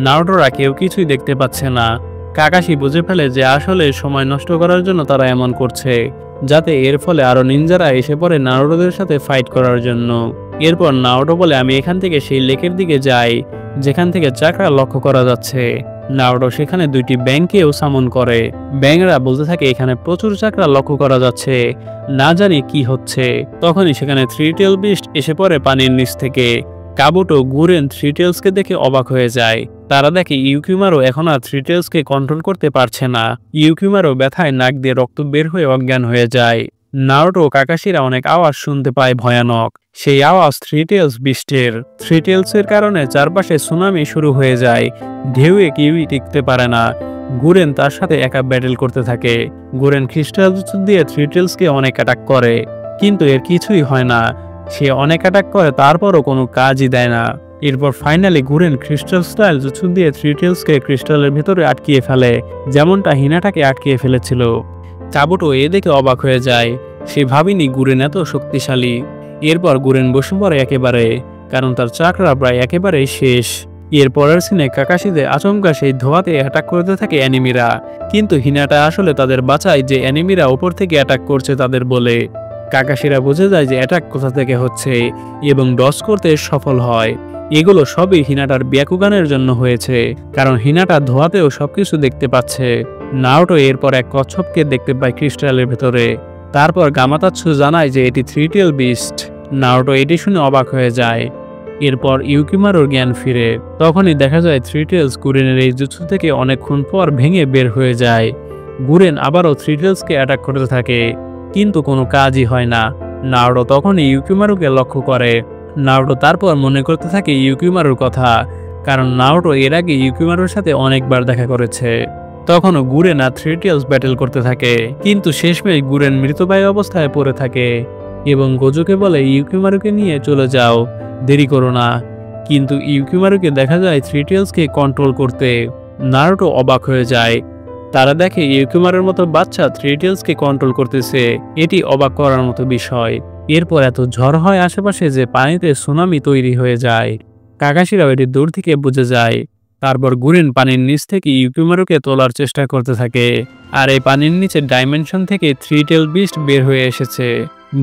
নারুটোরা কেউ কিছুই দেখতে পাচ্ছে না। কাকাশি বুঝে ফেলে যে আসলে সময় নষ্ট করার জন্য তারা এমন করছে, যাতে এর ফলে আরো নিনজারা এসে পড়ে নারুটোদের সাথে ফাইট করার জন্য। এরপর নারুটো বলে আমি এখান থেকে সেই লেকের দিকে যাই যেখান থেকে চাকরা লক্ষ্য করা যাচ্ছে। নারুটো সেখানে দুইটি ব্যাংকেও সামন করে। ব্যাংরা বলতে থাকে এখানে প্রচুর চাকরা লক্ষ্য করা যাচ্ছে, না জানি কি হচ্ছে। তখনই সেখানে থ্রি টেল বিস্ট এসে পড়ে পানির নিচ থেকে। কাবুটো গুরেন থ্রি টেলসকে দেখে অবাক হয়ে যায়। তারা দেখে ইউকিমারো এখন আর থ্রি টেলসকে কন্ট্রোল করতে পারছে না। ইউকিমারো ব্যথায় নাক দিয়ে রক্ত বের হয়ে অজ্ঞান হয়ে যায়। নারুটো ও কাকাশিরা অনেক আওয়াজ শুনতে পায় ভয়ানক। সেই আওয়াজ থ্রি টেলস বিস্টের। থ্রি টেলসের কারণে চারপাশে সুনামি শুরু হয়ে যায়, ঢেউয়ে কেউই টিকতে পারে না। গুরেন তার সাথে একা ব্যাটেল করতে থাকে। গুরেন ক্রিস্টাল জুৎসু দিয়ে থ্রি টেলসকে অনেক অ্যাটাক করে, কিন্তু এর কিছুই হয় না। সে অনেক অ্যাটাক করে, তারপরও কোনো কাজই দেয় না। এরপর ফাইনালি গুরেন ক্রিস্টাল স্টাইল জুৎসু দিয়ে থ্রি টেলসকে ক্রিস্টালের ভেতরে আটকিয়ে ফেলে, যেমনটা হিনাটাকে আটকিয়ে ফেলেছিল। কাবুটো এ দেখে অবাক হয়ে যায়, সে ভাবেনি গুরেন এত শক্তিশালী। এরপর গুরেন বসে পড়ে একেবারে, কারণ তার চাকরা প্রায় একেবারেই শেষ। এর পরের সিনে কাকাশিদের আচমকা সেই ধোঁয়াতে অ্যাটাক করতে থাকে অ্যানিমিরা, কিন্তু হিনাটা আসলে তাদের বাঁচায় যে অ্যানিমিরা উপর থেকে অ্যাটাক করছে তাদের বলে। কাকাশিরা বুঝে যায় যে অ্যাটাক কোথা থেকে হচ্ছে এবং ডস করতে সফল হয়। এগুলো সবই হিনাটার ব্যাকুগানের জন্য হয়েছে, কারণ হিনাটা ধোঁয়াতেও সবকিছু দেখতে পাচ্ছে। নারুটো এরপর এক কচ্ছপকে দেখতে পায় ক্রিস্টালের ভেতরে। তারপর গামাতাৎসু জানায় যে এটি থ্রি টেল বিস্ট। নারুটো এটি শুনে অবাক হয়ে যায়। এরপর ইউকিমারোর জ্ঞান ফিরে। তখনই দেখা যায় থ্রি টেলস গুরেনের এই জুৎসু থেকে অনেকক্ষণ পর ভেঙে বের হয়ে যায়। গুরেন আবারও থ্রি টেলসকে অ্যাটাক করতে থাকে, কিন্তু কোনো কাজই হয় না। নারুটো তখনই ইউকিমারুকে লক্ষ্য করে। নারুটো তারপর মনে করতে থাকে ইউকিমারুর কথা, কারণ নারুটো এর আগে ইউকিমারুর সাথে অনেকবার দেখা করেছে। তখনও গুরেন আর থ্রি টেলস ব্যাটেল করতে থাকে, কিন্তু শেষমেশ গুরেন মৃতপ্রায় অবস্থায় পড়ে থাকে এবং গোজোকে বলে ইউকিমারুকে নিয়ে চলে যাও, দেরি করো না। কিন্তু ইউকিমারুকে দেখা যায় থ্রি টেলসকে কন্ট্রোল করতে। নারুটো অবাক হয়ে যায়। তারা দেখে ইউকিমারুর মতো বাচ্চা থ্রি টেলসকে কন্ট্রোল করতেছে, এটি অবাক করার মতো বিষয়। এরপর এত ঝড় হয় আশেপাশে যে পানিতে সুনামি তৈরি হয়ে যায়। কাকাশিরাও এটি দূর থেকে বুঝে যায়। তারপর গুরেন পানির নিচ থেকে ইউকিমারুকে তোলার চেষ্টা করতে থাকে, আর এই পানির নিচে ডাইমেনশন থেকে থ্রি টেল বিস্ট বের হয়ে এসেছে।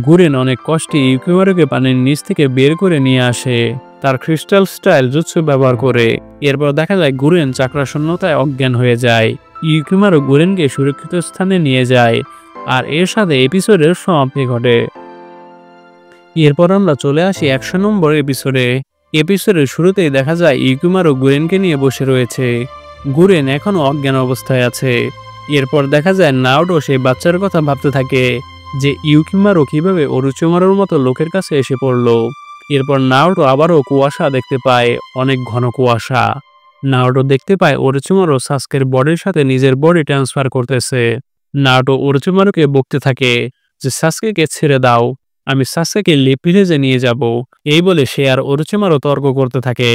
গুরেন অনেক কষ্টে ইউকিমারুকে পানির নিচ থেকে বের করে নিয়ে আসে তার ক্রিস্টাল স্টাইল জুৎসু ব্যবহার করে। এরপর দেখা যায় গুরেন চাকরা শূন্যতায় অজ্ঞান হয়ে যায়। ইউকিমারু গুরেনকে সুরক্ষিত স্থানে নিয়ে যায়, আর এর সাথে এপিসোডের সমাপ্তি ঘটে। এরপর আমরা চলে আসি 100 নম্বর এপিসোডে। এপিসোডের শুরুতেই দেখা যায় ইউকিমারু গুরেনকে নিয়ে বসে রয়েছে। গুরেন এখনও অজ্ঞান অবস্থায় আছে। এরপর দেখা যায় নারুটো সেই বাচ্চার কথা ভাবতে থাকে যে ইউকিমারু কিভাবে ওরোচিমারুর মতো লোকের কাছে এসে পড়ল। এরপর নারুটো আবারও কুয়াশা দেখতে পায়, অনেক ঘন কুয়াশা। নারুটো দেখতে পায় ওরোচিমারু সাসকের বডির সাথে নিজের বডি ট্রান্সফার করতেছে। নারুটো ওরোচিমারুকে বকতে থাকে যে সাসকেকে ছেড়ে দাও, আমি সাসকেকে লিভ ভিলেজে নিয়ে যাব। এই বলে সে আর ওরোচিমারু তর্ক করতে থাকে।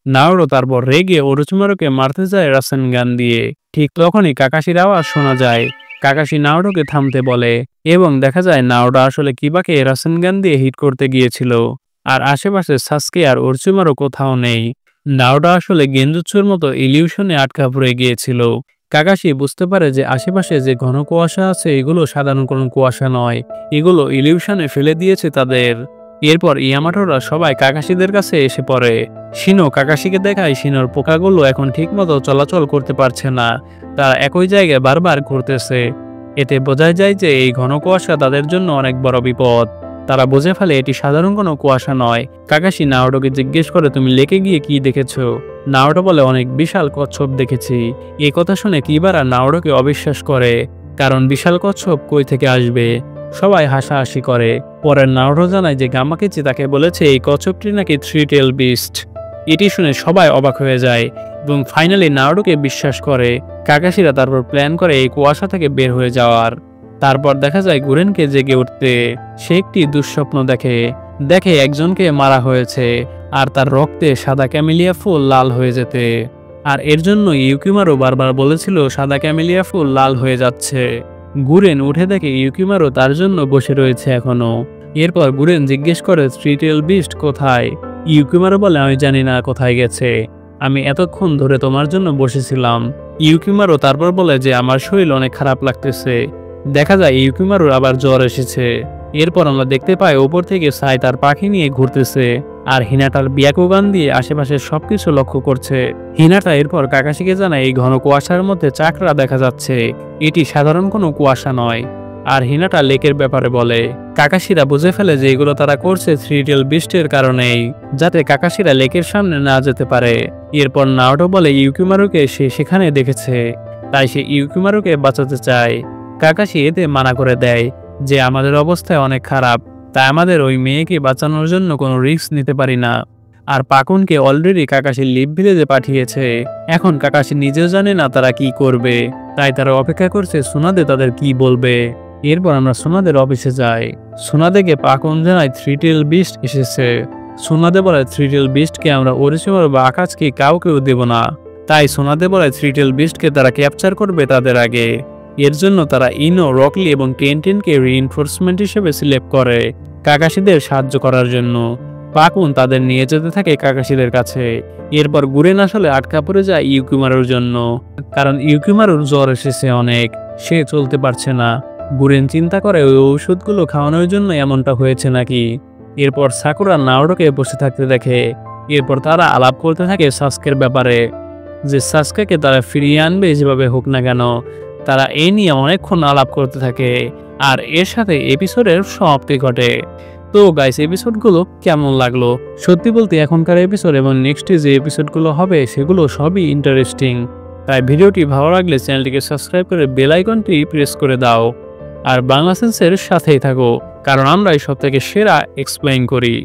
নারুটো তারপর রেগে ওরোচিমারুকে মারতে যায় রাসেনগান দিয়ে। ঠিক তখনই কাকাশির আওয়াজ শোনা যায়। কাকাশি নারুটোকে থামতে বলে এবং দেখা যায় নারুটো আসলে কিবাকে রাসেনগান দিয়ে হিট করতে গিয়েছিল, আর আশেপাশে সাসকে আর ওরোচিমারু কোথাও নেই। নারুটো আসলে গেনজুৎসুর মতো ইলিউশনে আটকা পড়ে গিয়েছিল। কাকাশি বুঝতে পারে যে আশেপাশে যে ঘন কুয়াশা আছে এগুলো সাধারণ কোনো কুয়াশা নয়, এগুলো ইলিউশনে ফেলে দিয়েছে তাদের। এরপর ইয়ামাটোরা সবাই কাকাশিদের কাছে এসে পড়ে। শিনো কাকাশিকে দেখায় শিনোর পোকাগুলো এখন ঠিকমতো চলাচল করতে পারছে না, তারা একই জায়গায় বারবার ঘুরতেছে। এতে বোঝা যায় যে এই ঘন কুয়াশা তাদের জন্য অনেক বড় বিপদ। তারা বুঝে ফেলে এটি সাধারণ কোনো কুয়াশা নয়। কাকাশি নাওটোকে জিজ্ঞেস করে, তুমি লেকে গিয়ে কি দেখেছো? নাওটো বলে, অনেক বিশাল কচ্ছপ দেখেছি। এই কথা শুনে কিবারা নাওটোকে অবিশ্বাস করে, কারণ বিশাল কচ্ছপ কই থেকে আসবে। সবাই হাসাহাসি করে। পরে নাওটো জানায় যে গামাকিচি তাকে বলেছে এই কচ্ছপটি নাকি থ্রি টেল বিস্ট। এটি শুনে সবাই অবাক হয়ে যায় এবং ফাইনালি নাওটোকে বিশ্বাস করে। কাকাশিরা তারপর প্ল্যান করে এই কুয়াশা থেকে বের হয়ে যাওয়ার। তারপর দেখা যায় গুরেনকে জেগে উঠতে। সে একটি দুঃস্বপ্ন দেখে একজনকে মারা হয়েছে আর তার রক্তে সাদা ক্যামেলিয়া ফুল লাল হয়ে যেতে। আর এর জন্য ইউকিমারও বারবার বলেছিল সাদা ক্যামেলিয়া ফুল লাল হয়ে যাচ্ছে। গুরেন উঠে দেখে ইউকিমারও তার জন্য বসে রয়েছে এখনো। এরপর গুরেন জিজ্ঞেস করে থ্রি টেল বিস্ট কোথায়? ইউকিমারও বলে, আমি জানি না কোথায় গেছে, আমি এতক্ষণ ধরে তোমার জন্য বসেছিলাম। ইউকিমারও তারপর বলে যে আমার শরীর অনেক খারাপ লাগতেছে। দেখা যায় ইউকিমারুর আবার জ্বর এসেছে। এরপর আমরা দেখতে পাই ওপর থেকে সাই তার পাখি নিয়ে ঘুরতেছে আর হিনাটার বিয়াকুগান দিয়ে আশেপাশের সবকিছু লক্ষ্য করছে। হিনাটা এরপর কাকাশিকে জানায় এই ঘন কুয়াশার মধ্যে চাকরা দেখা যাচ্ছে, এটি সাধারণ কোনো কুয়াশা নয়। আর হিনাটা লেকের ব্যাপারে বলে। কাকাশিরা বুঝে ফেলে যে এগুলো তারা করছে থ্রি টেল বিস্টের কারণেই, যাতে কাকাশিরা লেকের সামনে না যেতে পারে। এরপর নাওটো বলে ইউকিমারুকে সে সেখানে দেখেছে, তাই সে ইউকিমারুকে বাঁচাতে চায়। কাকাশি এতে মানা করে দেয় যে আমাদের অবস্থায় অনেক খারাপ, তাই আমাদের ওই মেয়েকে বাঁচানোর জন্য কোনো রিস্ক নিতে পারি না। আর পাকুনকে অলরেডি কাকাশি লিভ ভিলেজে পাঠিয়েছে। এখন কাকাশি নিজেও জানে না তারা কি করবে, তাই তারা অপেক্ষা করছে সুনাদে তাদের কি বলবে। এরপর আমরা সুনাদের অফিসে যাই। সুনাদেকে পাকুন জানায় থ্রি টেল বিস্ট এসেছে। সুনাদে বলে থ্রি টেল বিস্টকে আমরা ওরিচিমারু বা আকাজকে কাউকেও দেব না। তাই সুনাদে বলে থ্রি টেল বিস্টকে তারা ক্যাপচার করবে তাদের আগে। এর জন্য তারা ইনো, রকলি এবং টেনটেনকে রিইনফোর্সমেন্ট হিসেবে সিলেক্ট করে কাকাশিদের সাহায্য করার জন্য। পাকুন তাদের নিয়ে যেতে থাকে কাকাশিদের কাছে। এরপর গুরেন আসলে আটকা পড়ে যায় ইউকিমারুর জন্য, কারণ ইউকিমারুর জ্বর এসেছে অনেক, সে চলতে পারছে না। গুরেন চিন্তা করে ওই ওষুধগুলো খাওয়ানোর জন্য এমনটা হয়েছে নাকি। এরপর সাকুরা নাওটোকে বসে থাকতে দেখে। এরপর তারা আলাপ করতে থাকে সাস্কের ব্যাপারে, যে সাস্কেকে তারা ফিরিয়ে আনবে যেভাবে হোক না কেন। তারা এ নিয়ে অনেকক্ষণ আলাপ করতে থাকে আর এর সাথে এপিসোডের সমাপ্তি ঘটে। তো গাইস, এপিসোডগুলো কেমন লাগলো? সত্যি বলতে এখনকার এপিসোড এবং নেক্সটে যে এপিসোডগুলো হবে সেগুলো সবই ইন্টারেস্টিং। তাই ভিডিওটি ভালো লাগলে চ্যানেলটিকে সাবস্ক্রাইব করে বেল আইকনটি প্রেস করে দাও আর বাংলা সেন্সের সাথেই থাকো, কারণ আমরা এই সব থেকে সেরা এক্সপ্লেইন করি।